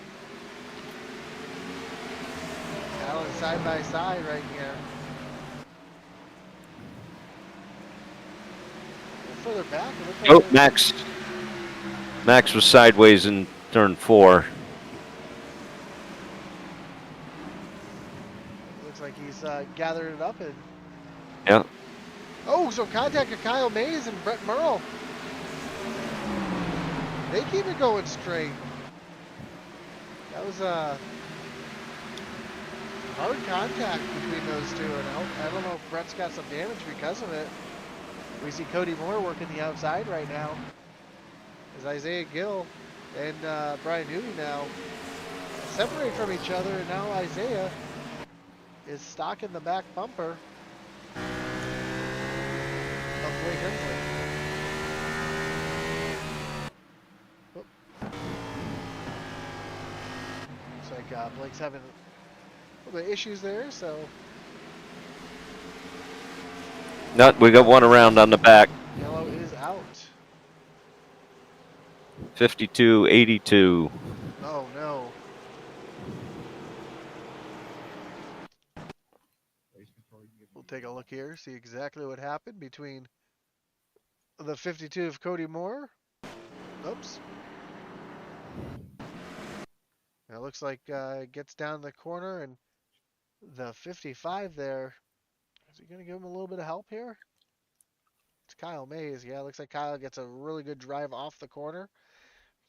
Battling side by side right here. Further back. Oh, Max was sideways in turn 4. Looks like he's gathered it up and. Yeah. Oh, so contact of Kyle Mays and Brett Merle. They keep it going straight. That was a hard contact between those two, and I don't know if Brett's got some damage because of it. We see Cody Moore working the outside right now. As Isaiah Gill and Brian Newby now separate from each other, and now Isaiah is stuck in the back bumper of Blake Hensley. Oh. Looks like Blake's having a little bit of issues there, so. No, we got one around on the back. Yellow is out. 52-82. Oh no. We'll take a look here, see exactly what happened between the 52 of Cody Moore. Oops. And it looks like it gets down the corner, and the 55 there. Is he going to give him a little bit of help here? It's Kyle Mays. Yeah, it looks like Kyle gets a really good drive off the corner.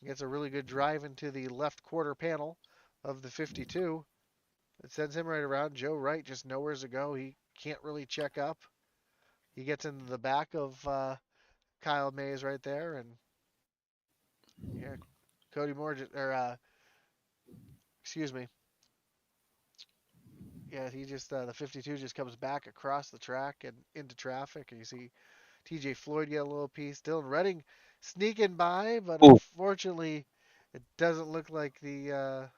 Gets a really good drive into the left quarter panel of the 52. It sends him right around. Joe Wright just nowhere to go. He can't really check up. He gets into the back of Kyle Mays right there, and yeah, Cody Moore or excuse me, yeah, he just the 52 just comes back across the track and into traffic, and you see TJ Floyd get a little piece. Dylan Redding sneaking by, but Ooh. unfortunately, it doesn't look like the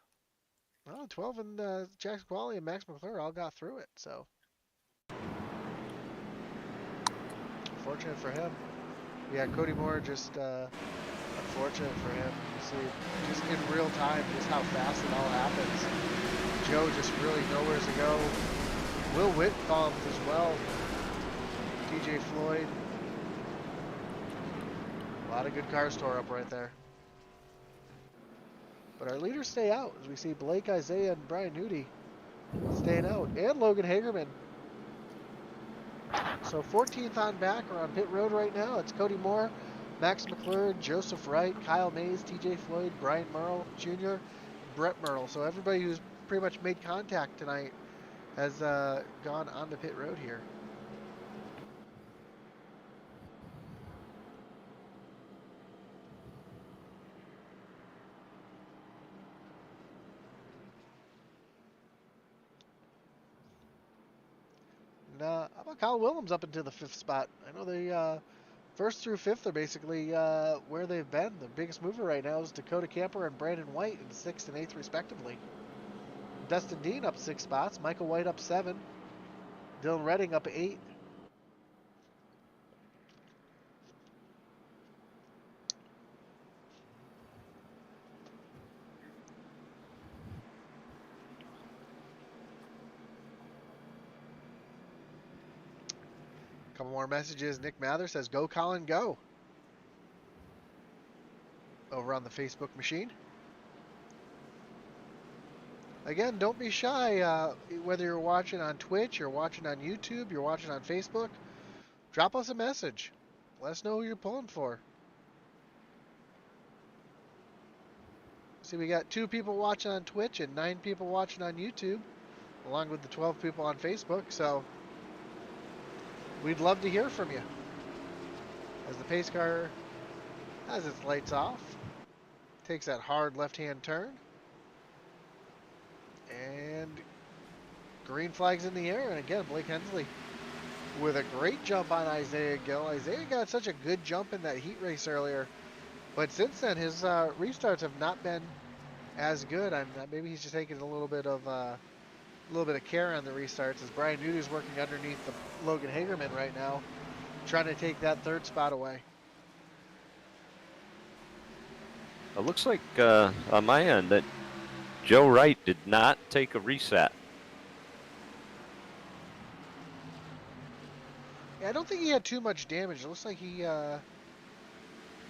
well, 12 and Jackson Qualley and Max McClure all got through it. So fortunate for him. Yeah, Cody Moore just unfortunate for him. You see just in real time just how fast it all happens. Joe just really nowhere to go. Will Witt bombed as well. TJ Floyd. A lot of good cars tore up right there. But our leaders stay out as we see Blake Isaiah and Brian Nudie staying out. And Logan Hagerman. So 14th on back or on pit road right now. It's Cody Moore, Max McClure, Joseph Wright, Kyle Mays, TJ Floyd, Brian Merle Jr., Brett Merle. So everybody who's pretty much made contact tonight has gone on the pit road here. And, how about Kyle Willems up into the 5th spot? I know they first through 5th are basically where they've been. The biggest mover right now is Dakota Camper and Brandon White in 6th and 8th respectively. Dustin Dean up 6 spots. Michael White up 7. Dylan Redding up 8. Couple more messages. Nick Mather says, "Go Colin, go!" over on the Facebook machine. Again, don't be shy. Whether you're watching on Twitch, you're watching on YouTube, you're watching on Facebook, drop us a message. Let us know who you're pulling for. See, we got 2 people watching on Twitch and 9 people watching on YouTube, along with the 12 people on Facebook. So we'd love to hear from you. As the pace car has its lights off, takes that hard left-hand turn, and green flag's in the air. And again, Blake Hensley with a great jump on Isaiah Gill. Isaiah got such a good jump in that heat race earlier, but since then his restarts have not been as good. Maybe he's just taking a little bit of care on the restarts, as Brian Nudy's working underneath the Logan Hagerman right now, trying to take that 3rd spot away. It looks like on my end that Joe Wright did not take a reset. Yeah, I don't think he had too much damage. It looks like he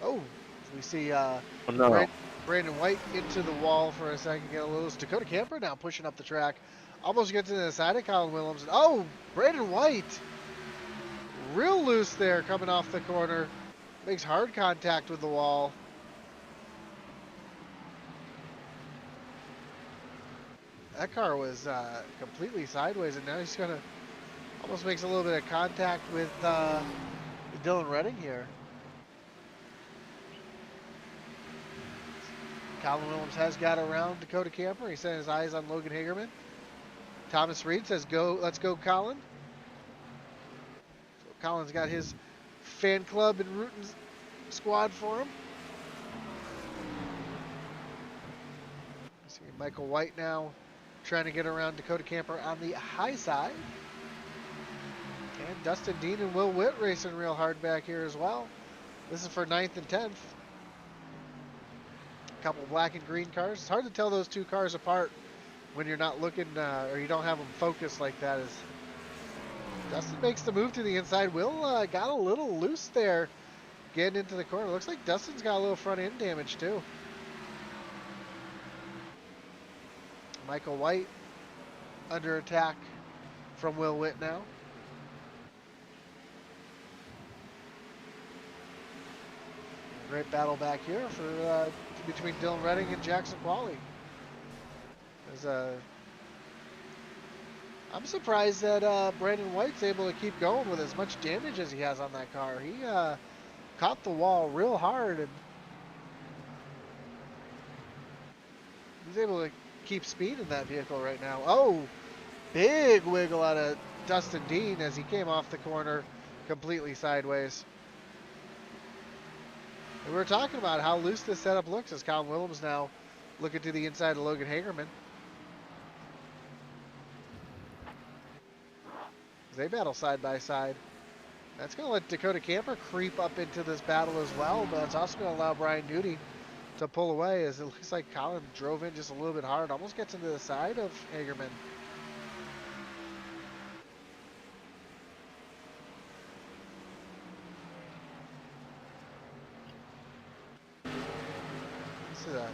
we see Oh, no. Brandon White into the wall for a second, get a little. Dakota Camper now pushing up the track. Almost gets into the side of Colin Willems. Oh, Brandon White. Real loose there coming off the corner. Makes hard contact with the wall. That car was completely sideways, and now he's going to almost makes a little bit of contact with Dylan Redding here. Colin Willems has got around Dakota Camper. He set his eyes on Logan Hagerman. Thomas Reed says, "Go, let's go, Colin." So Colin's got his fan club and rooting squad for him. See Michael White now trying to get around Dakota Camper on the high side. And Dustin Dean and Will Witt racing real hard back here as well. This is for 9th and 10th. A couple black and green cars. It's hard to tell those 2 cars apart when you're not looking or you don't have them focused like that. As Dustin makes the move to the inside. Will got a little loose there getting into the corner. Looks like Dustin's got a little front end damage too. Michael White under attack from Will Witt now. great battle back here for between Dylan Redding and Jackson Qualley. There's I'm surprised that Brandon White's able to keep going with as much damage as he has on that car. He caught the wall real hard, and he's able to keep speed in that vehicle right now. Oh, big wiggle out of Dustin Dean as he came off the corner completely sideways. And we were talking about how loose this setup looks as Colin Willems now looking to the inside of Logan Hagerman. They battle side by side. That's going to let Dakota Camper creep up into this battle as well, but it's also going to allow Brian Duty to pull away as it looks like Colin drove in just a little bit hard, almost gets into the side of Hagerman. This is a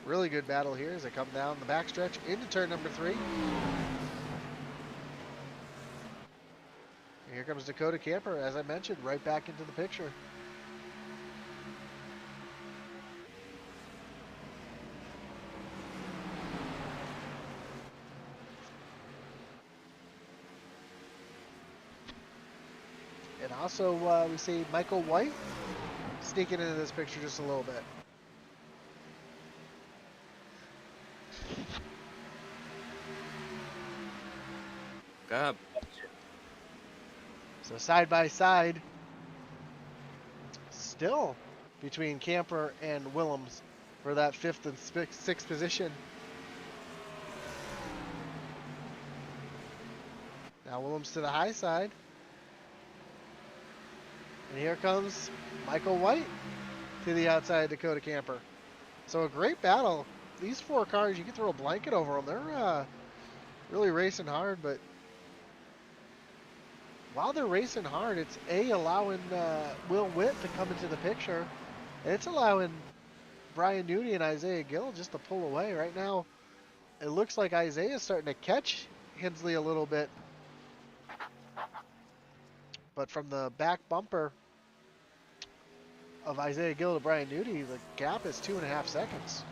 really good battle here as they come down the backstretch into turn number 3. Here comes Dakota Camper, as I mentioned, right back into the picture. And also we see Michael White sneaking into this picture just a little bit. God. So side by side, still between Camper and Willems for that 5th and 6th position. Now Willems to the high side. And here comes Michael White to the outside Dakota Camper. So a great battle. These 4 cars, you can throw a blanket over them. They're really racing hard, but while they're racing hard, it's allowing Will Witt to come into the picture, and it's allowing Brian Newty and Isaiah Gill just to pull away. Right now, it looks like Isaiah's starting to catch Hensley a little bit, but from the back bumper of Isaiah Gill to Brian Newty, the gap is 2.5 seconds.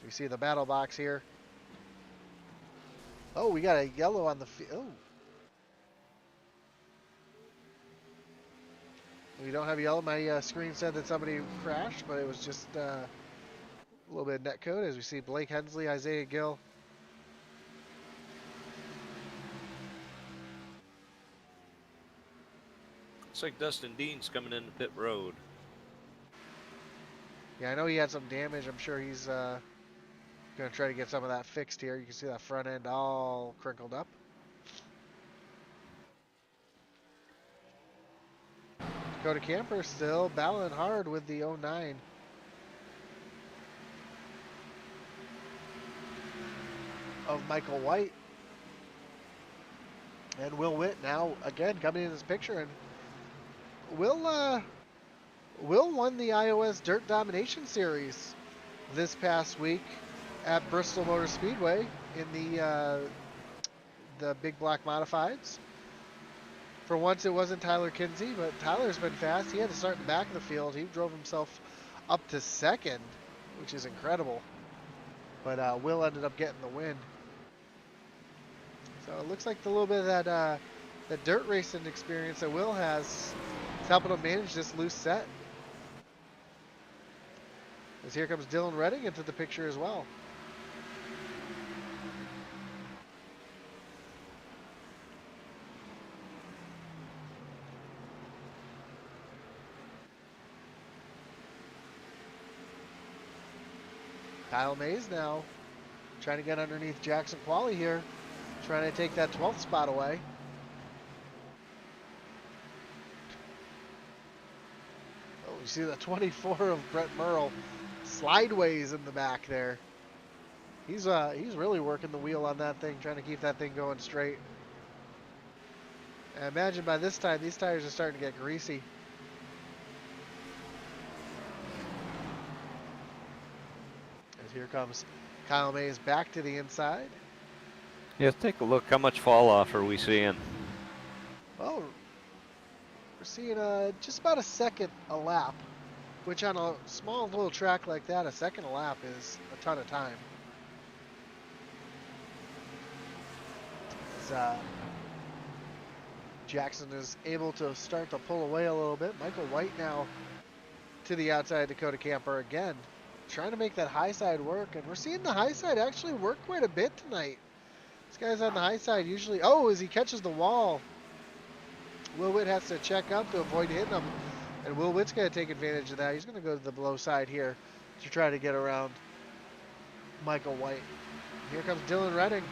We see the battle box here. Oh, we got a yellow on the field. Oh. We don't have yellow. My screen said that somebody crashed, but it was just a little bit of net code as we see Blake Hensley, Isaiah Gill. Looks like Dustin Dean's coming into pit road. Yeah, I know he had some damage. I'm sure he's going to try to get some of that fixed here. You can see that front end all crinkled up. Dakota Camper still battling hard with the 09. Of Michael White. And Will Witt now again coming in this picture. And Will won the iOS Dirt Domination Series this past week at Bristol Motor Speedway in the Big Block Modifieds. For once, it wasn't Tyler Kinsey, but Tyler's been fast. He had to start in the back of the field. He drove himself up to 2nd, which is incredible. But Will ended up getting the win. So it looks like the little bit of that dirt racing experience that Will has is helping him manage this loose set. As here comes Dylan Redding into the picture as well. Kyle Mays now trying to get underneath Jackson Qualley here, trying to take that 12th spot away. Oh, you see the 24 of Brett Merle slideways in the back there. He's really working the wheel on that thing, trying to keep that thing going straight. And imagine by this time these tires are starting to get greasy. As here comes Kyle Mays back to the inside. Yeah, take a look. How much fall off are we seeing? Well, we're seeing just about a second a lap, which on a small little track like that, a second a lap is a ton of time. As Jackson is able to start to pull away a little bit. Michael White now to the outside Dakota Camper again, trying to make that high side work, and we're seeing the high side actually work quite a bit tonight. This guy's on the high side usually. Oh, as he catches the wall, Will Witt has to check up to avoid hitting him, and Will Witt's going to take advantage of that. He's going to go to the below side here to try to get around Michael White. Here comes Dylan Redding,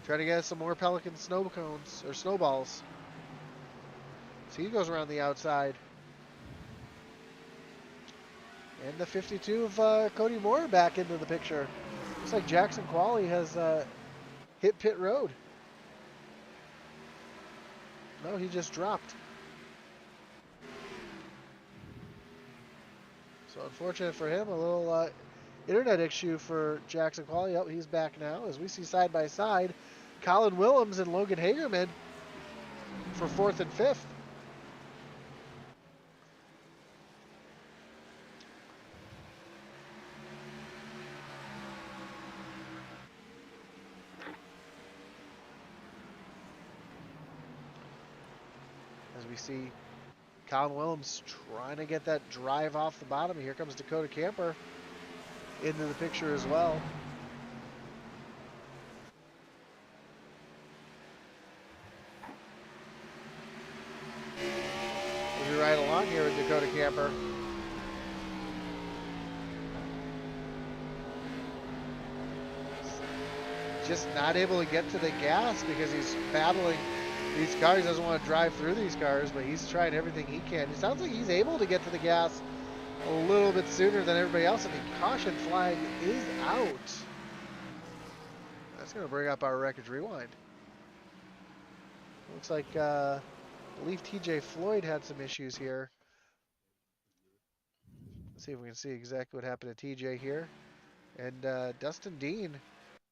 trying to get some more Pelican snow cones or snowballs. So he goes around the outside. And the 52 of Cody Moore back into the picture. Looks like Jackson Qualley has hit pit road. No, he just dropped. So unfortunate for him, a little internet issue for Jackson Qualley. Oh, he's back now. As we see side by side, Colin Willems and Logan Hagerman for 4th and 5th. As we see Colin Willems trying to get that drive off the bottom. Here comes Dakota Camper into the picture as well. We'll be right along here with Dakota Camper. Just not able to get to the gas because he's battling these cars. He doesn't want to drive through these cars, but he's trying everything he can. It sounds like he's able to get to the gas a little bit sooner than everybody else, and the caution flag is out. That's going to bring up our wreckage rewind. Looks like I believe TJ Floyd had some issues here. Let's see if we can see exactly what happened to TJ here. And Dustin Dean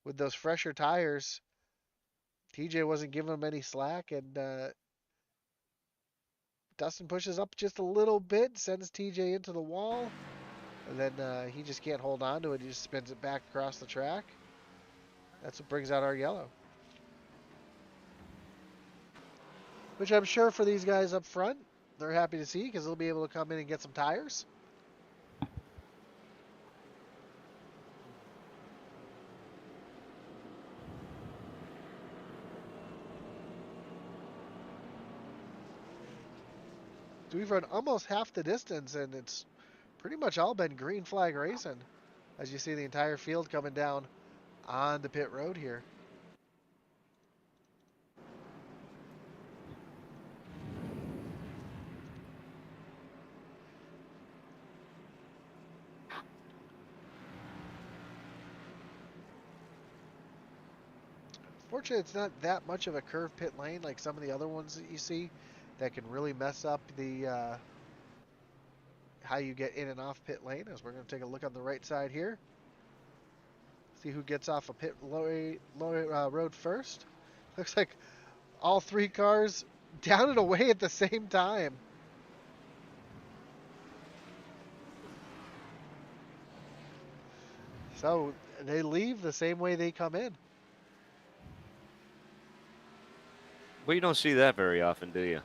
with those fresher tires. TJ wasn't giving him any slack, and Dustin pushes up just a little bit, sends TJ into the wall, and then he just can't hold on to it. He just spins it back across the track. That's what brings out our yellow. Which I'm sure for these guys up front, they're happy to see because they'll be able to come in and get some tires. So we've run almost half the distance, and it's pretty much all been green flag racing. As you see the entire field coming down on the pit road here. Fortunately, it's not that much of a curved pit lane like some of the other ones that you see that can really mess up the how you get in and off pit lane. As we're going to take a look on the right side here, see who gets off a pit road first. Looks like all three cars down and away at the same time. So they leave the same way they come in. Well, you don't see that very often, do you?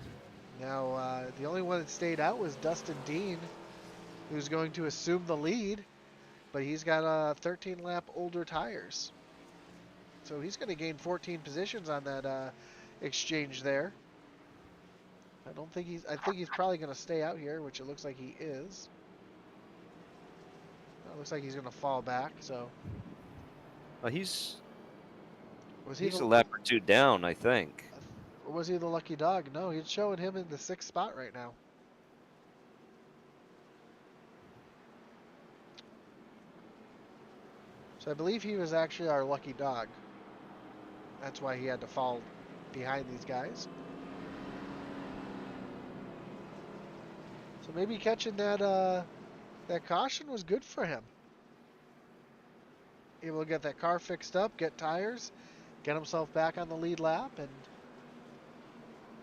Now, the only one that stayed out was Dustin Dean, who's going to assume the lead, but he's got 13 lap older tires. So he's going to gain 14 positions on that exchange there. I think he's probably going to stay out here, which it looks like he is. It looks like he's going to fall back, so. Well, he's Was he a lap or two down, I think. or was he the lucky dog? No, he's showing him in the 6th spot right now. So I believe he was actually our lucky dog. That's why he had to fall behind these guys. So maybe catching that caution was good for him. able to get that car fixed up, get tires, get himself back on the lead lap, and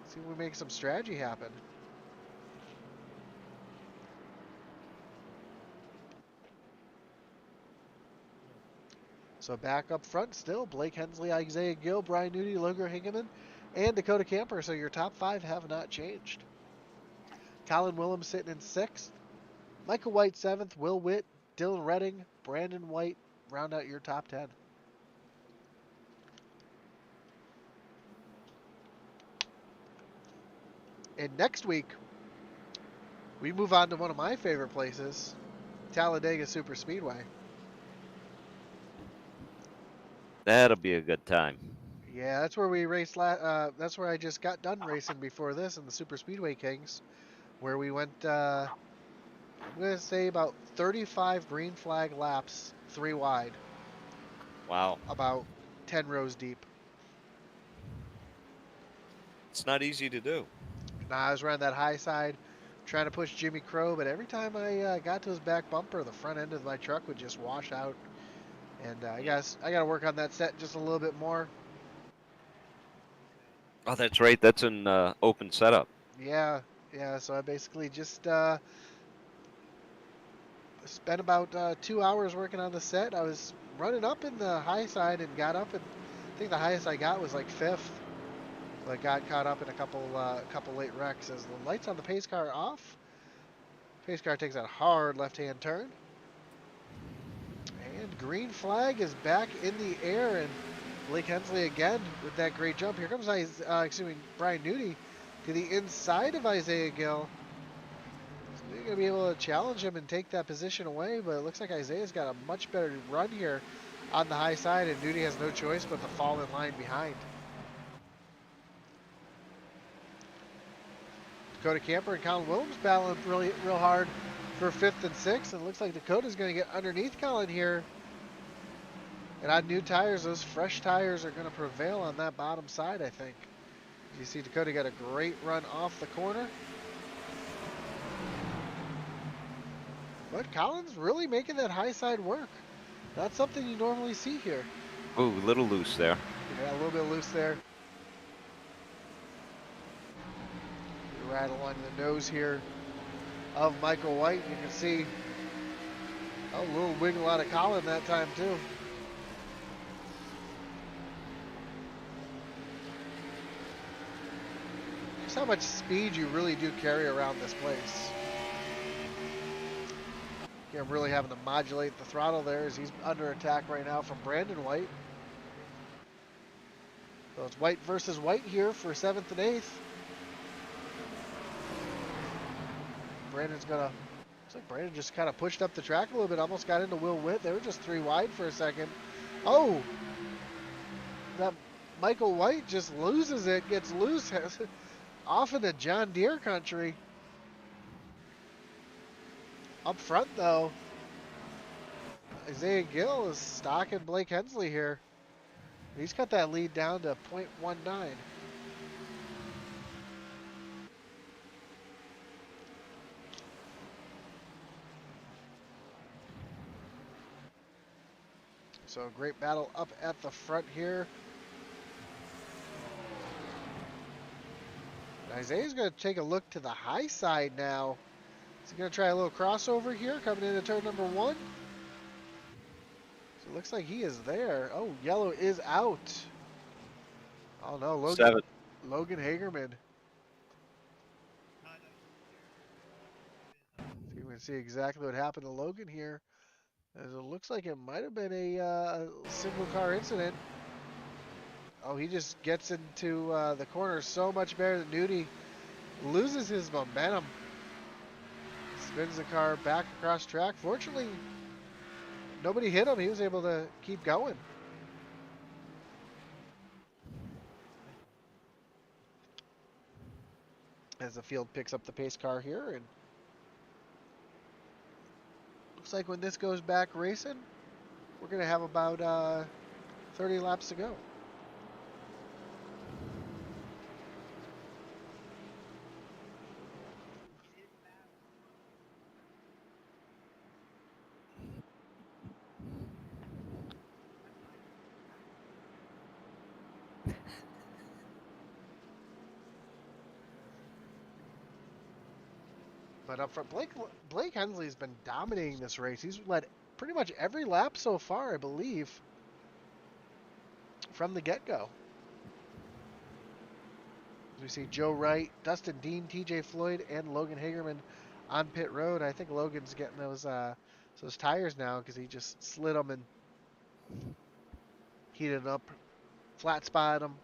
see if we make some strategy happen. So back up front still, Blake Hensley, Isaiah Gill, Brian Nudie, Logan Hingeman, and Dakota Camper. So your top five have not changed. Colin Willems sitting in sixth. Michael White seventh. Will Witt, Dylan Redding, Brandon White round out your top 10. And next week, we move on to one of my favorite places, Talladega Superspeedway. That'll be a good time. Yeah, that's where we raced. That's where I just got done racing before this in the Superspeedway Kings, where we went. I'm gonna say about 35 green flag laps, three wide, Wow. about 10 rows deep. It's not easy to do. Now I was around that high side, trying to push Jimmy Crow, but every time I got to his back bumper, the front end of my truck would just wash out. And I got to work on that set just a little bit more. Oh, that's right. That's an open setup. Yeah, yeah. So I basically just spent about 2 hours working on the set. I was running up in the high side and got up, and I think the highest I got was like fifth. So I got caught up in a couple late wrecks as the lights on the pace car off. Pace car takes that hard left-hand turn, and green flag is back in the air, and Blake Hensley again with that great jump. Here comes Brian Nudie to the inside of Isaiah Gill. They're going to be able to challenge him and take that position away, but it looks like Isaiah's got a much better run here on the high side, and Nudie has no choice but to fall in line behind. Dakota Camper and Colin Williams battling really real hard for fifth and sixth, and it looks like Dakota's going to get underneath Colin here. And on new tires, those fresh tires are going to prevail on that bottom side, I think. You see Dakota got a great run off the corner. But Colin's really making that high side work. Not something you normally see here. Ooh, a little loose there. Yeah, a little bit loose there. Right along the nose here of Michael White. You can see a little wiggle out of Colin that time too. Just how much speed you really do carry around this place. I'm really having to modulate the throttle there as he's under attack right now from Brandon White. So it's White versus White here for 7th and 8th. Brandon's gonna, looks like Brandon just kind of pushed up the track a little bit, almost got into Will Witt. They were just three wide for a second. Oh, that Michael White just loses it, gets loose, off into John Deere country. Up front though, Isaiah Gill is stalking Blake Hensley here. He's got that lead down to 0.19. So great battle up at the front here. Isaiah's going to take a look to the high side now. Is he going to try a little crossover here coming into turn number 1? So it looks like he is there. Oh, yellow is out. Oh no, Logan Hagerman. So you can see exactly what happened to Logan here. As it looks like it might have been a single car incident. Oh, he just gets into the corner so much better than Nudie. Loses his momentum. Spins the car back across track. Fortunately, nobody hit him. He was able to keep going. As the field picks up the pace car here, and looks like when this goes back racing, we're going to have about 30 laps to go. But up front, Blake Hensley's been dominating this race. He's led pretty much every lap so far, I believe, from the get-go. We see Joe Wright, Dustin Dean, TJ Floyd, and Logan Hagerman on pit road. I think Logan's getting those tires now because he just slid them and heated them up, flat spot them.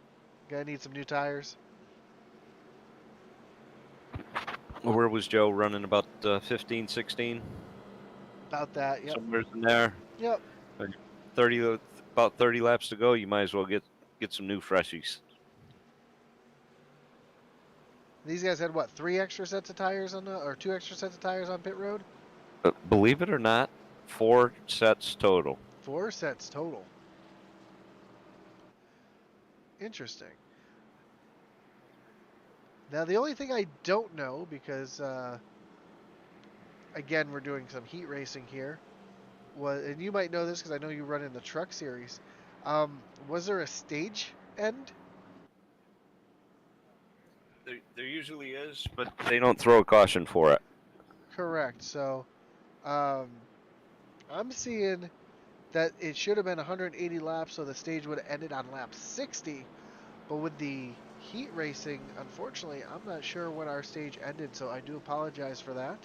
Gonna need some new tires. Where was Joe running? About 15, 16? About that, yep. Somewhere in there. Yep. 30, about 30 laps to go. You might as well get some new freshies. These guys had what, 3 extra sets of tires or 2 extra sets of tires on pit road? Believe it or not, 4 sets total. 4 sets total. Interesting. Now the only thing I don't know, because again we're doing some heat racing here, and you might know this because I know you run in the truck series. Was there a stage end? There usually is, but they don't throw a caution for it. Correct. So I'm seeing that it should have been 180 laps, so the stage would have ended on lap 60. But with the heat racing, unfortunately, I'm not sure when our stage ended, so I do apologize for that.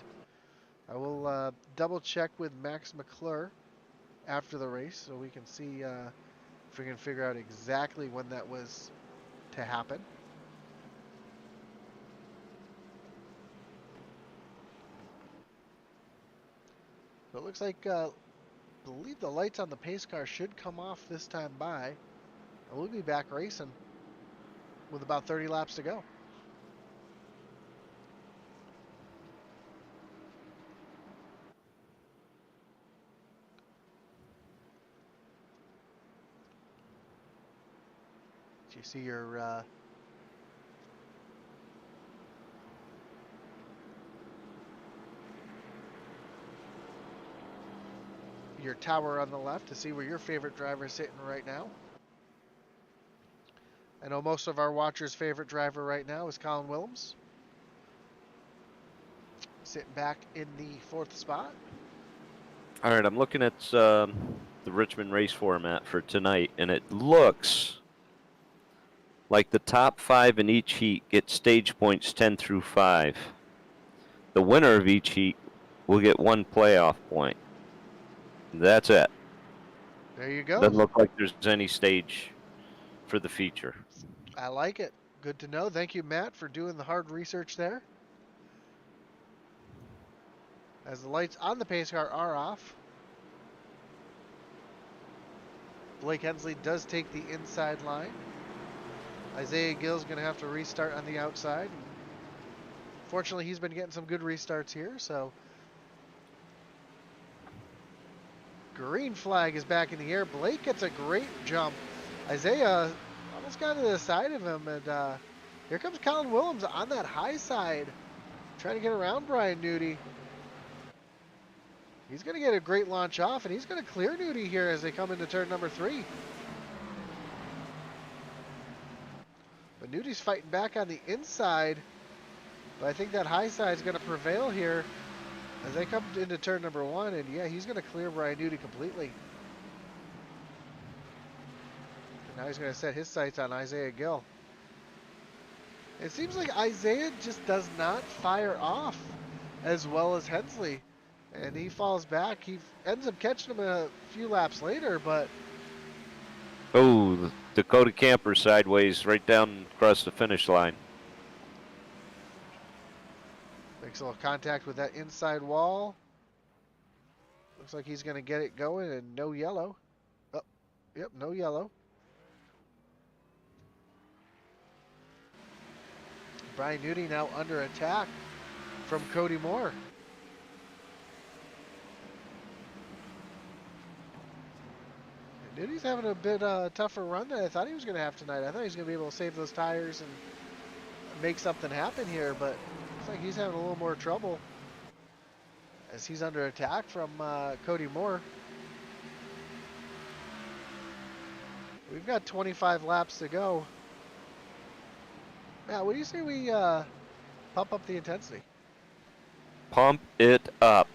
I will double check with Max McClure after the race so we can see if we can figure out exactly when that was to happen. So it looks like I believe the lights on the pace car should come off this time by. And we'll be back racing with about 30 laps to go. You see your tower on the left to see where your favorite driver is sitting right now. I know most of our watchers' favorite driver right now is Colin Willems, sitting back in the 4th spot. All right, I'm looking at the Richmond race format for tonight, and it looks like the top 5 in each heat get stage points 10 through 5. The winner of each heat will get 1 playoff point. That's it. There you go. Doesn't look like there's any stage for the feature. I like it. Good to know. Thank you, Matt, for doing the hard research there. As the lights on the pace car are off, Blake Hensley does take the inside line. Isaiah Gill's going to have to restart on the outside. Fortunately, he's been getting some good restarts here, so green flag is back in the air. Blake gets a great jump. Isaiah almost got to the side of him, and here comes Colin Willems on that high side, trying to get around Brian Nudie. He's going to get a great launch off, and he's going to clear Nudie here as they come into turn number 3. But Nudie's fighting back on the inside, but I think that high side is going to prevail here as they come into turn number 1, and yeah, he's going to clear Brian Nudie completely. And now he's going to set his sights on Isaiah Gill. It seems like Isaiah just does not fire off as well as Hensley. And he falls back. He ends up catching him a few laps later, but... Oh, the Dakota Camper sideways right down across the finish line. Makes a little contact with that inside wall. Looks like he's going to get it going, and no yellow. Oh, yep, no yellow. Brian Nudie now under attack from Cody Moore. Nudie's having a bit tougher run than I thought he was going to have tonight. I thought he was going to be able to save those tires and make something happen here, but looks like he's having a little more trouble as he's under attack from Cody Moore. We've got 25 laps to go. Matt, what do you say we pump up the intensity? Pump it up.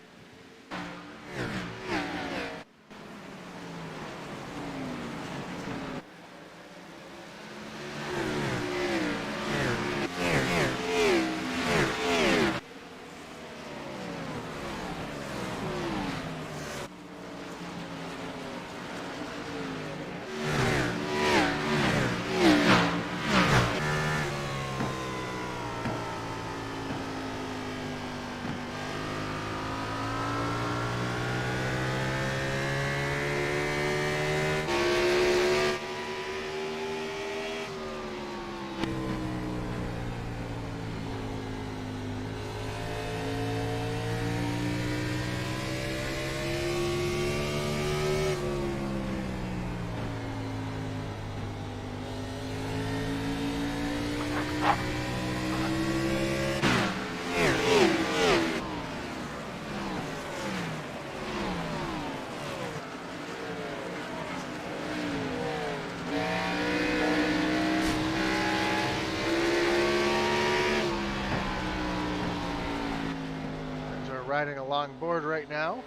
We're riding along board right now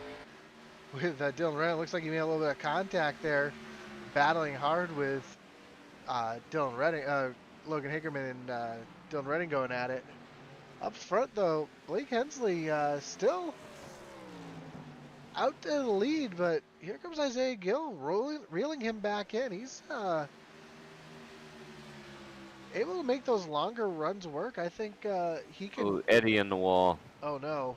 with Dylan Reddick. Looks like he made a little bit of contact there, battling hard with Dylan Reddick, Logan Hickerman and Dylan Reddick going at it. Up front though, Blake Hensley still out to the lead, but here comes Isaiah Gill reeling him back in. He's able to make those longer runs work. I think he can. Ooh, Eddie in the wall. Oh no,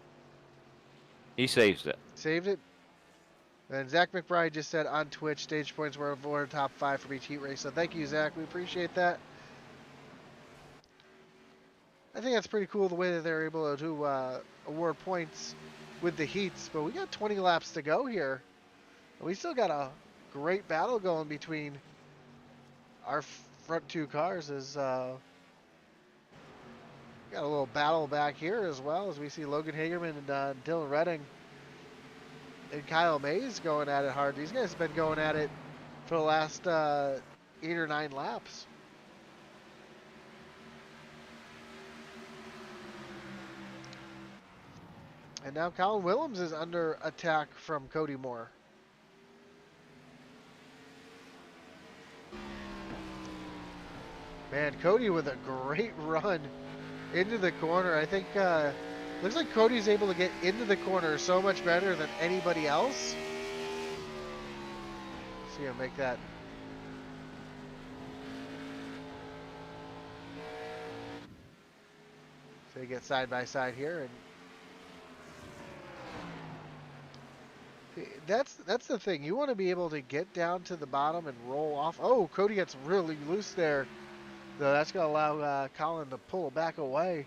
He saves it. saved it. And Zach McBride just said on Twitch, stage points were awarded top 5 from each heat race. So thank you, Zach. We appreciate that. I think that's pretty cool the way that they're able to award points with the heats. But we got 20 laps to go here. We still got a great battle going between our front two cars. As got a little battle back here as well, as we see Logan Hagerman and Dylan Redding and Kyle Mays going at it hard. These guys have been going at it for the last 8 or 9 laps. And now Colin Willems is under attack from Cody Moore. Man, Cody with a great run into the corner. I think looks like Cody's able to get into the corner so much better than anybody else. See him make that. So you get side by side here, and that's the thing. You want to be able to get down to the bottom and roll off. Oh, Cody gets really loose there. Though that's going to allow Colin to pull back away.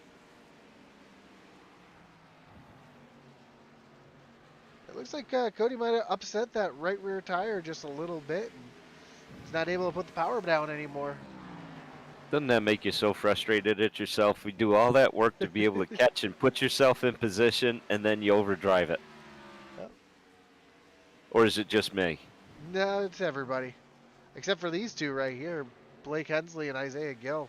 It looks like Cody might have upset that right rear tire just a little bit. And he's not able to put the power down anymore. Doesn't that make you so frustrated at yourself? We do all that work to be able to catch and put yourself in position, and then you overdrive it. Yep. Or is it just me? No, it's everybody. Except for these two right here, Blake Hensley and Isaiah Gill.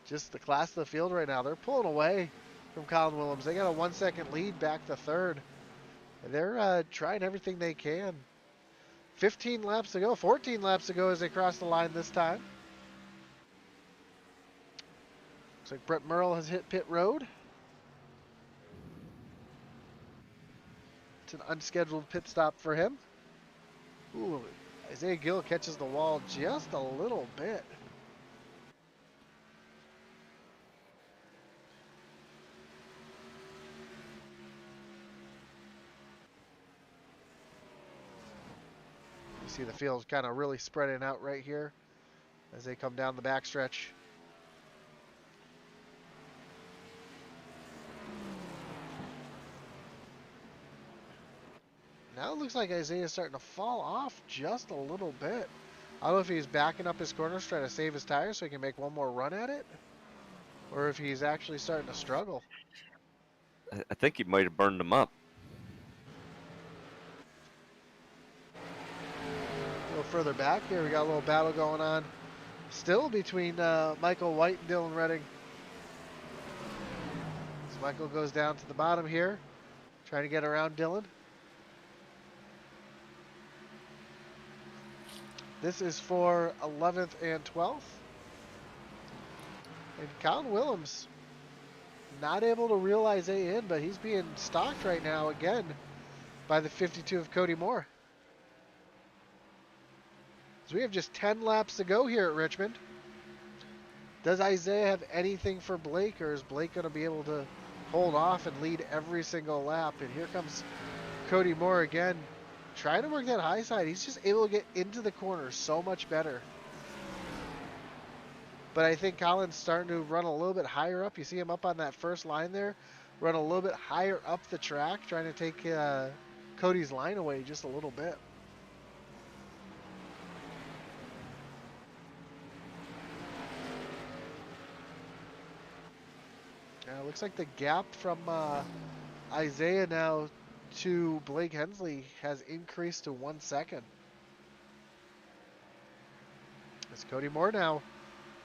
Just the class of the field right now. They're pulling away from Colin Willems. They got a 1 second lead back to third. And they're trying everything they can. 15 laps to go, 14 laps to go as they cross the line this time. Looks like Brett Merle has hit pit road. It's an unscheduled pit stop for him. Ooh, Isaiah Gill catches the wall just a little bit. You see the field kind of really spreading out right here as they come down the backstretch. Now it looks like Isaiah's starting to fall off just a little bit. I don't know if he's backing up his corners trying to save his tires so he can make one more run at it, or if he's actually starting to struggle. I think he might have burned them up. A little further back here, we got a little battle going on still between Michael White and Dylan Redding. So Michael goes down to the bottom here. Trying to get around Dylan. This is for 11th and 12th. And Colin Willems not able to realize A in, but he's being stalked right now again by the 52 of Cody Moore. So we have just 10 laps to go here at Richmond. Does Isaiah have anything for Blake, or is Blake going to be able to hold off and lead every single lap? And here comes Cody Moore again, trying to work that high side. He's just able to get into the corner so much better. But I think Colin's starting to run a little bit higher up. You see him up on that first line there, run a little bit higher up the track, trying to take Cody's line away just a little bit. Looks like the gap from Isaiah now to Blake Hensley has increased to 1 second. It's Cody Moore now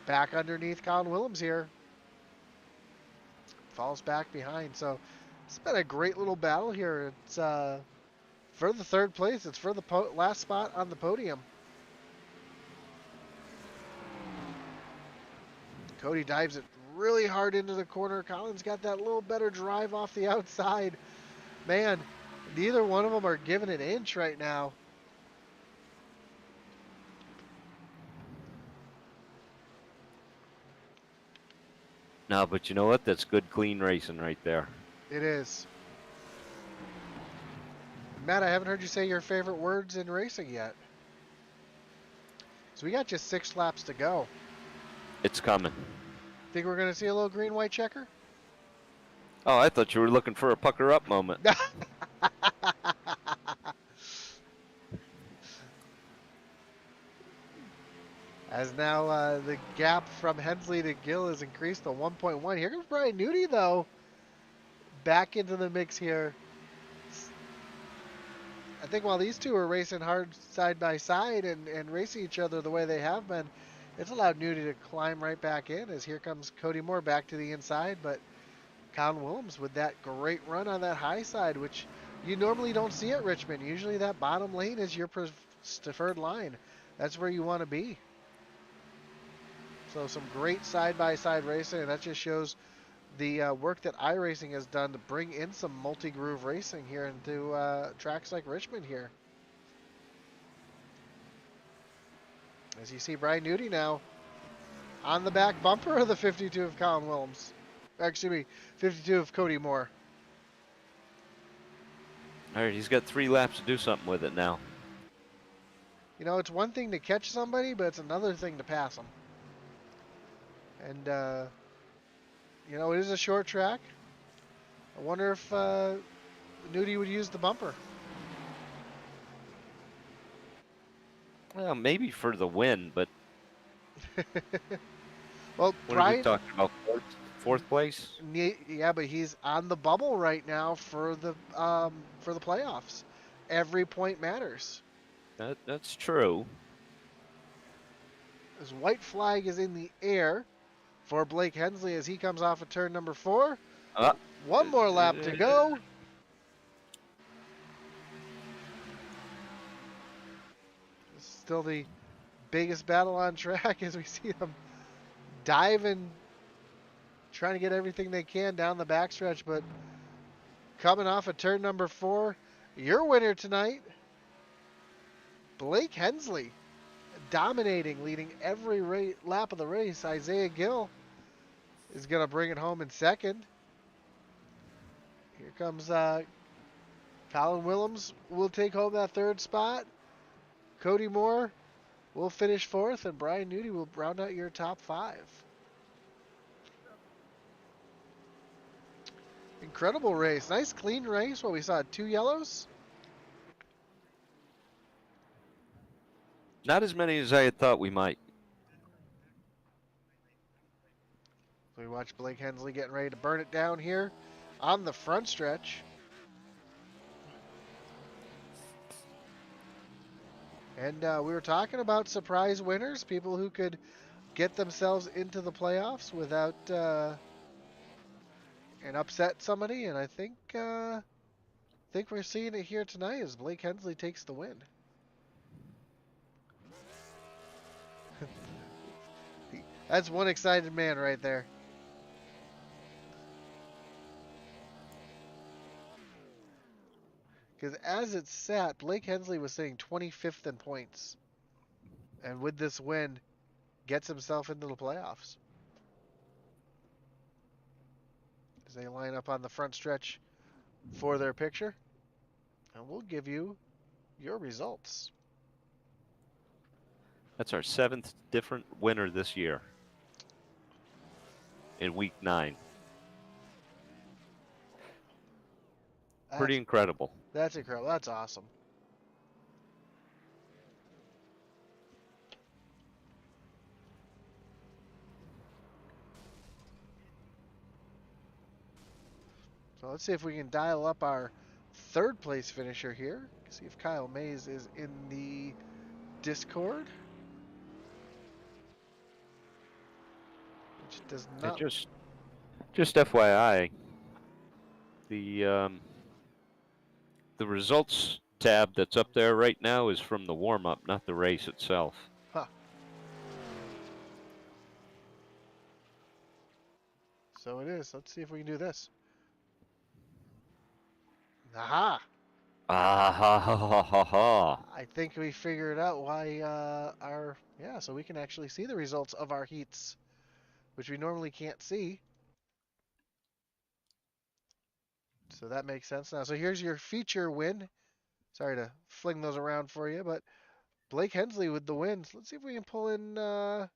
back underneath Colin Willems here. Falls back behind. So it's been a great little battle here. It's for the third place. It's for the last spot on the podium. Cody dives it really hard into the corner. Colin's got that little better drive off the outside. Man, neither one of them are giving an inch right now. No, but you know what? That's good, clean racing right there. It is. Matt, I haven't heard you say your favorite words in racing yet. So we got just 6 laps to go. It's coming. Think we're going to see a little green-white checker? Oh, I thought you were looking for a pucker up moment. As now the gap from Hensley to Gill is increased to 1.1. Here comes Brian Nudie, though, back into the mix here. I think while these two are racing hard side by side and racing each other the way they have been, it's allowed Nudie to climb right back in, as here comes Cody Moore back to the inside. But Colin Willems with that great run on that high side, which you normally don't see at Richmond. Usually that bottom lane is your preferred line. That's where you want to be. So some great side-by-side racing, and that just shows the work that iRacing has done to bring in some multi-groove racing here into tracks like Richmond here. As you see Brian Nudie now on the back bumper of the 52 of Colin Willems. Excuse me, 52 of Cody Moore. All right, he's got 3 laps to do something with it now. You know, it's one thing to catch somebody, but it's another thing to pass them. And, you know, it is a short track. I wonder if Nudie would use the bumper. Well, maybe for the win, but Well, what Brian, are we talking about? Fourth place? yeah, but he's on the bubble right now for the playoffs. Every point matters. That's true. His white flag is in the air for Blake Hensley as he comes off of turn number 4. One more lap to go. Still the biggest battle on track as we see them diving, trying to get everything they can down the backstretch, but coming off of turn number 4, your winner tonight, Blake Hensley, dominating, leading every lap of the race. Isaiah Gill is going to bring it home in second. Here comes Colin Willems will take home that 3rd spot. Cody Moore will finish 4th, and Brian Nudie will round out your top 5. Incredible race. Nice clean race. What we saw, 2 yellows? Not as many as I had thought we might. We watch Blake Hensley getting ready to burn it down here on the front stretch. And we were talking about surprise winners, people who could get themselves into the playoffs without and upset somebody. And I think think we're seeing it here tonight as Blake Hensley takes the win. That's one excited man right there. Because as it sat, Blake Hensley was sitting 25th in points. And with this win, gets himself into the playoffs. As they line up on the front stretch for their picture. And we'll give you your results. That's our seventh different winner this year in week 9. Pretty That's incredible. that's incredible. That's awesome. So let's see if we can dial up our third place finisher here. See if Kyle Mays is in the Discord, which does And not. just FYI, the the results tab that's up there right now is from the warm up, not the race itself. Huh. So it is. Let's see if we can do this. Aha! Ah ha ha ha ha ha. I think we figured out why our yeah. So we can actually see the results of our heats, which we normally can't see. So that makes sense now. So here's your feature win. Sorry to fling those around for you, but Blake Hensley with the wins. Let's see if we can pull in our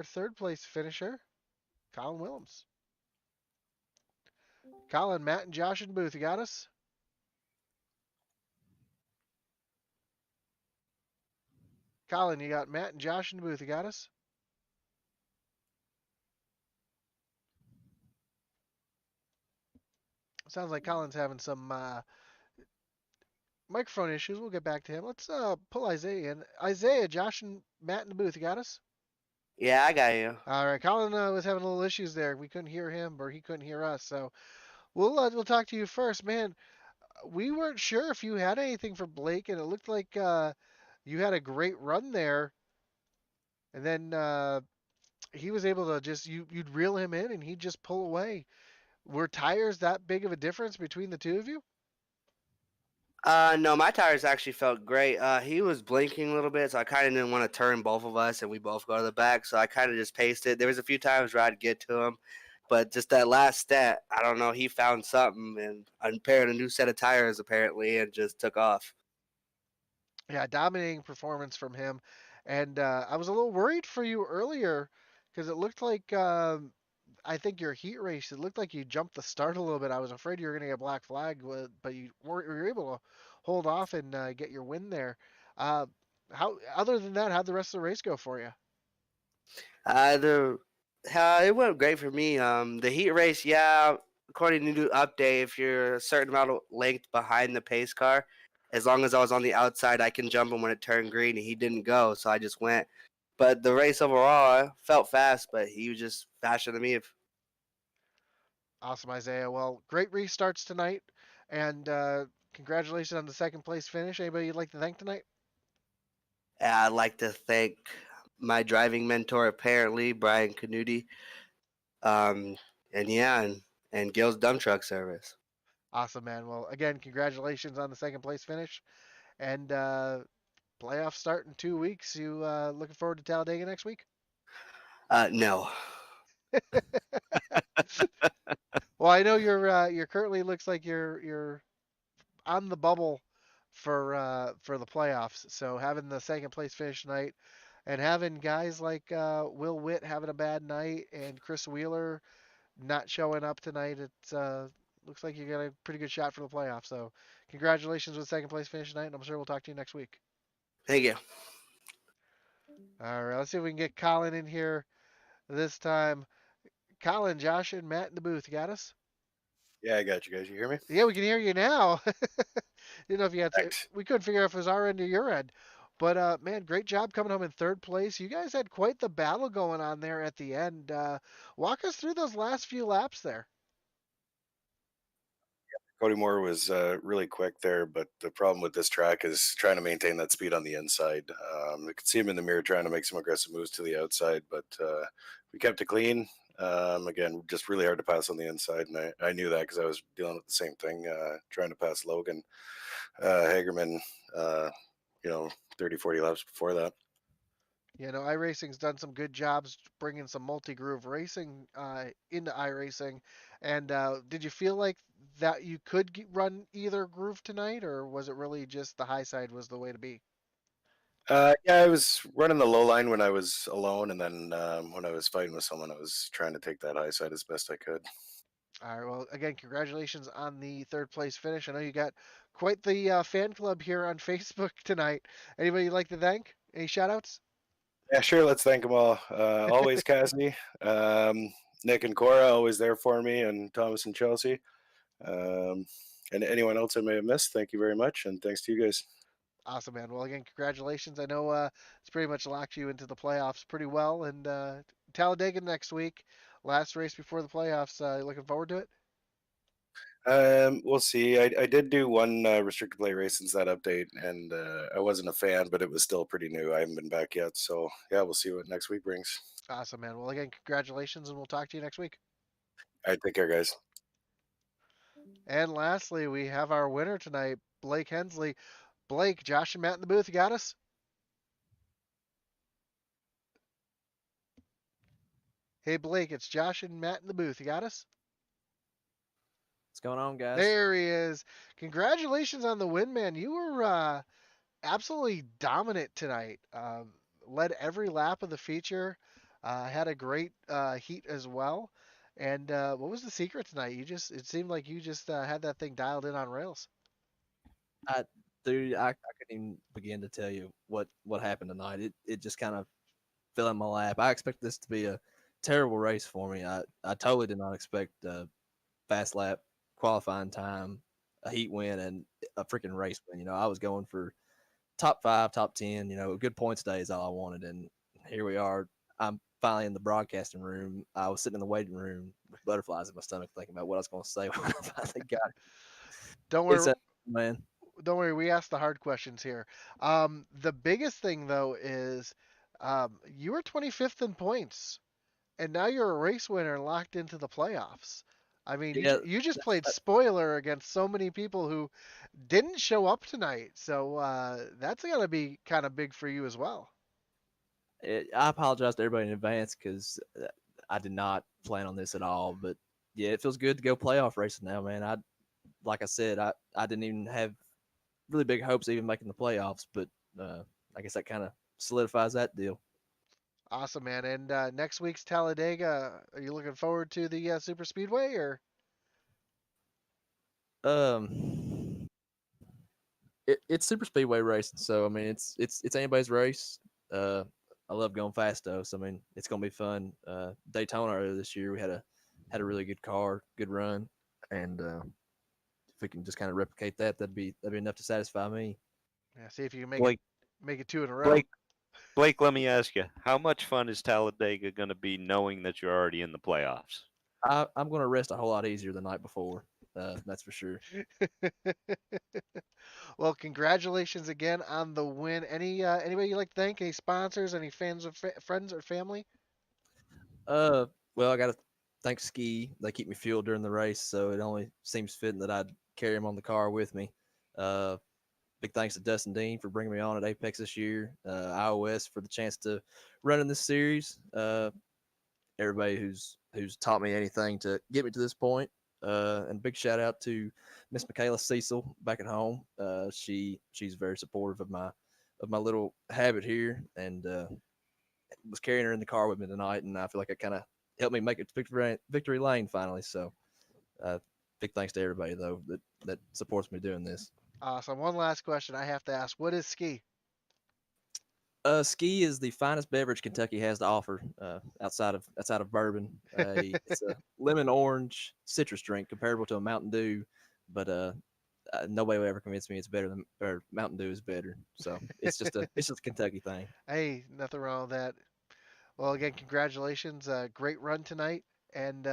third place finisher, Colin Willems. Colin, Matt, and Josh in booth. You got us? Colin, you got Matt and Josh in the booth. You got us? Sounds like Colin's having some microphone issues. We'll get back to him. Let's pull Isaiah in. Isaiah, Josh, and Matt in the booth. You got us? Yeah, I got you. All right. Colin was having a little issues there. We couldn't hear him, or he couldn't hear us. So we'll talk to you first, man. We weren't sure if you had anything for Blake, and it looked like you had a great run there, and then he was able to just you'd reel him in, and he'd just pull away. Were tires that big of a difference between the two of you? No, my tires actually felt great. He was blinking a little bit, so I kind of didn't want to turn both of us, and we both go to the back. So I kind of just paced it. There was a few times where I'd get to him, but just that last stat, I don't know. He found something and unpaired a new set of tires apparently, and just took off. Yeah, dominating performance from him. And I was a little worried for you earlier because it looked like I think your heat race. It looked like you jumped the start a little bit. I was afraid you were going to get a black flag, but you were able to hold off and get your win there. Uh, how other than that, how'd the rest of the race go for you? The it went great for me. The heat race, yeah. According to the new update, if you're a certain amount of length behind the pace car, as long as I was on the outside, I can jump him when it turned green. And he didn't go, so I just went. But the race overall, I felt fast, but he was just faster than me. Awesome, Isaiah. Well, great restarts tonight, and congratulations on the second place finish. Anybody you'd like to thank tonight? I'd like to thank my driving mentor, apparently Brian Canuti, um, and yeah, and Gil's dump truck service. Awesome, man. Well, again, congratulations on the second place finish, and playoffs start in 2 weeks. You looking forward to Talladega next week? No. Well, I know you're currently looks like you're on the bubble for the playoffs. So having the second place finish tonight and having guys like Will Witt having a bad night and Chris Wheeler not showing up tonight, it looks like you got a pretty good shot for the playoffs. So congratulations with second place finish tonight, and I'm sure we'll talk to you next week. Thank you. All right, let's see if we can get Colin in here this time. Colin, Josh, and Matt in the booth. You got us? Yeah, I got you guys. You hear me? Yeah, we can hear you now. Didn't know if you had. Thanks. We couldn't figure out if it was our end or your end. But man, great job coming home in third place. You guys had quite the battle going on there at the end. Walk us through those last few laps there. Cody Moore was really quick there, but the problem with this track is trying to maintain that speed on the inside. I could see him in the mirror trying to make some aggressive moves to the outside, but we kept it clean. Again, just really hard to pass on the inside, and I knew that because I was dealing with the same thing, trying to pass Logan Hagerman, uh, 30, 40 laps before that. iRacing's done some good jobs bringing some multi-groove racing into iRacing. And did you feel like that you could run either groove tonight, or was it really just the high side was the way to be? Yeah, I was running the low line when I was alone, and then when I was fighting with someone, I was trying to take that high side as best I could. All right. Well, again, congratulations on the third place finish. I know you got quite the fan club here on Facebook tonight. Anybody you'd like to thank? Any shout outs? Yeah, sure. Let's thank them all. Always Cassidy, Nick and Cora, always there for me, and Thomas and Chelsea. Um, and anyone else I may have missed, thank you very much, and thanks to you guys. Awesome, man. Well, again, congratulations. I know it's pretty much locked you into the playoffs pretty well. And Talladega next week, last race before the playoffs. Looking forward to it. We'll see. I did do one restricted play race since that update, and I wasn't a fan, but it was still pretty new. I haven't been back yet, so yeah, we'll see what next week brings. Awesome, man. Well, again, congratulations, and we'll talk to you next week. All right, take care, guys. And lastly, we have our winner tonight, Blake Hensley. Blake, Josh, and Matt in the booth. You got us? Hey, Blake, it's Josh and Matt in the booth. You got us? What's going on, guys? There he is. Congratulations on the win, man. You were absolutely dominant tonight. Led every lap of the feature. Had a great heat as well. And what was the secret tonight? It seemed like you just had that thing dialed in on rails. I, Dude, I couldn't even begin to tell you what happened tonight. It just kind of fell in my lap. I expected this to be a terrible race for me. I totally did not expect a fast lap qualifying time, a heat win, and a freaking race win. I was going for top 5, top 10. A good points day is all I wanted, and here we are. I'm finally in the broadcasting room. I was sitting in the waiting room with butterflies in my stomach, thinking about what I was going to say when I finally got it. Don't It's worry, a man. don't worry. We asked the hard questions here. The biggest thing though is you were 25th in points, and now you're a race winner locked into the playoffs. I mean, Yeah, you just played spoiler against so many people who didn't show up tonight. So that's gonna be kind of big for you as well. I apologize to everybody in advance because I did not plan on this at all. But yeah, it feels good to go playoff racing now, man. Like I said, I didn't even have really big hopes of even making the playoffs, but I guess that kind of solidifies that deal. Awesome, man. And next week's Talladega, are you looking forward to the Super Speedway or? Um, it's super speedway racing, so I mean it's anybody's race. Uh, I love going fast though, so I mean it's gonna be fun. Daytona earlier this year, we had a really good car, good run, and if we can just kind of replicate that, that'd be enough to satisfy me. Yeah, see if you can Blake, make it 2 in a row. Blake, Blake, let me ask you, how much fun is Talladega going to be knowing that you're already in the playoffs? I'm gonna rest a whole lot easier the night before. That's for sure. Well, congratulations again on the win. Anybody you like to thank? Any sponsors? Any fans or friends or family? Uh, well, I got to thank Ski. They keep me fueled during the race, so it only seems fitting that I'd carry him on the car with me. Uh, Big thanks to Dustin Dean for bringing me on at Apex this year. iOS for the chance to run in this series. Everybody who's taught me anything to get me to this point. And big shout out to Miss Michaela Cecil back at home. She's very supportive of my little habit here, and was carrying her in the car with me tonight. And I feel like it kind of helped me make it to victory lane finally. So big thanks to everybody though that supports me doing this. Awesome. One last question I have to ask. What is ski? Ski is the finest beverage Kentucky has to offer outside of bourbon. It's a lemon orange citrus drink comparable to a Mountain Dew, but nobody will ever convince me it's better than or Mountain Dew is better. So it's just a Kentucky thing. Hey, nothing wrong with that. Well, again, congratulations. Great run tonight, and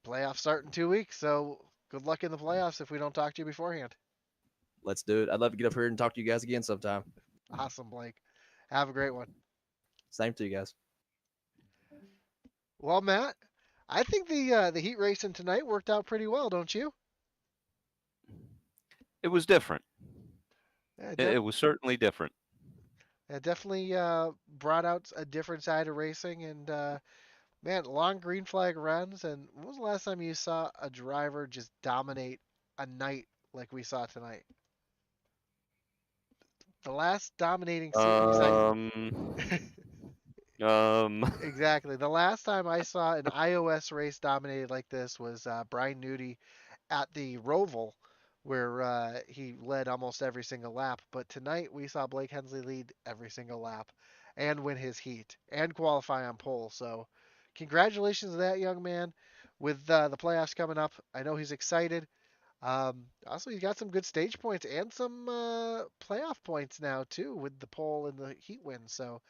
playoffs start in 2 weeks. So good luck in the playoffs if we don't talk to you beforehand. Let's do it. I'd love to get up here and talk to you guys again sometime. Awesome, Blake. Have a great one. Same to you guys. Well, Matt, I think the heat racing tonight worked out pretty well, don't you? It was different. Yeah, It was certainly different. it definitely brought out a different side of racing, and man, long green flag runs. And when was the last time you saw a driver just dominate a night like we saw tonight? The last dominating besides Um, um, exactly the last time I saw an iOS race dominated like this was Brian Nudie at the Roval, where he led almost every single lap. But tonight we saw Blake Hensley lead every single lap and win his heat and qualify on pole. So, congratulations to that young man with the playoffs coming up. I know he's excited. Also, he's got some good stage points and some playoff points now too with the pole and the heat win. So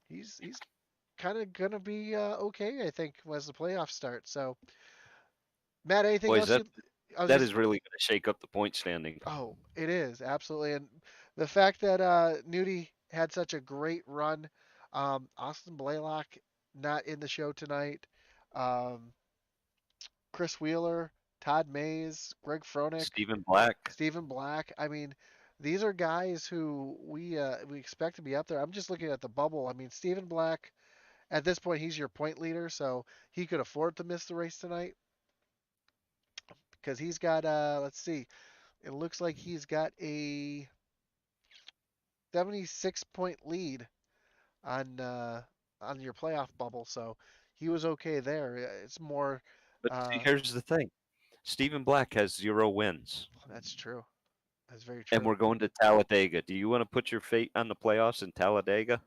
he's kind of gonna be okay, I think, as the playoffs start. So, Matt, anything boys, else that you? I was that gonna. is really going to shake up the point standing. Oh, it is absolutely, and the fact that Nudie had such a great run, Austin Blaylock not in the show tonight, um, Chris Wheeler, Todd Mays, Greg Froelich, Stephen Black, Stephen Black. I mean, these are guys who we expect to be up there. I'm just looking at the bubble. I mean, Stephen Black at this point he's your point leader, so he could afford to miss the race tonight because he's got let's see, it looks like he's got a 76-point lead on your playoff bubble, so he was okay there. It's more but see, uh, here's the thing: Stephen Black has 0 wins, that's true. That's very and true. we're going to Talladega. Do you want to put your fate on the playoffs in Talladega?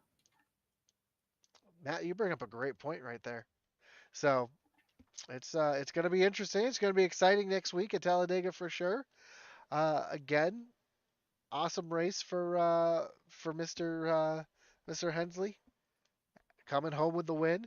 Matt, you bring up a great point right there. So it's going to be interesting. It's going to be exciting next week at Talladega for sure. Again, awesome race for Mr. Hensley coming home with the win.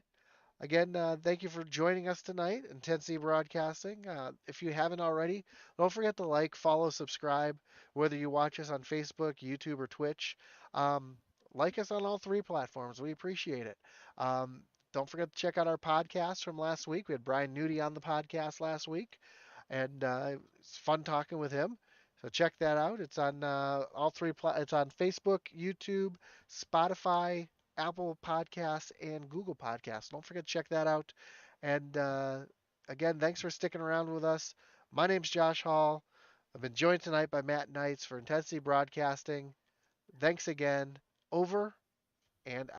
Again, thank you for joining us tonight, Intensity Broadcasting. If you haven't already, don't forget to like, follow, subscribe, whether you watch us on Facebook, YouTube, or Twitch. Um, like us on all three platforms. We appreciate it. Um, don't forget to check out our podcast from last week. We had Brian Nudie on the podcast last week, and it's fun talking with him. So check that out. It's on all three. It's on Facebook, YouTube, Spotify, Apple Podcasts, and Google Podcasts. Don't forget to check that out. And again, thanks for sticking around with us. My name's Josh Hall. I've been joined tonight by Matt Knights for Intensity Broadcasting. Thanks again. Over and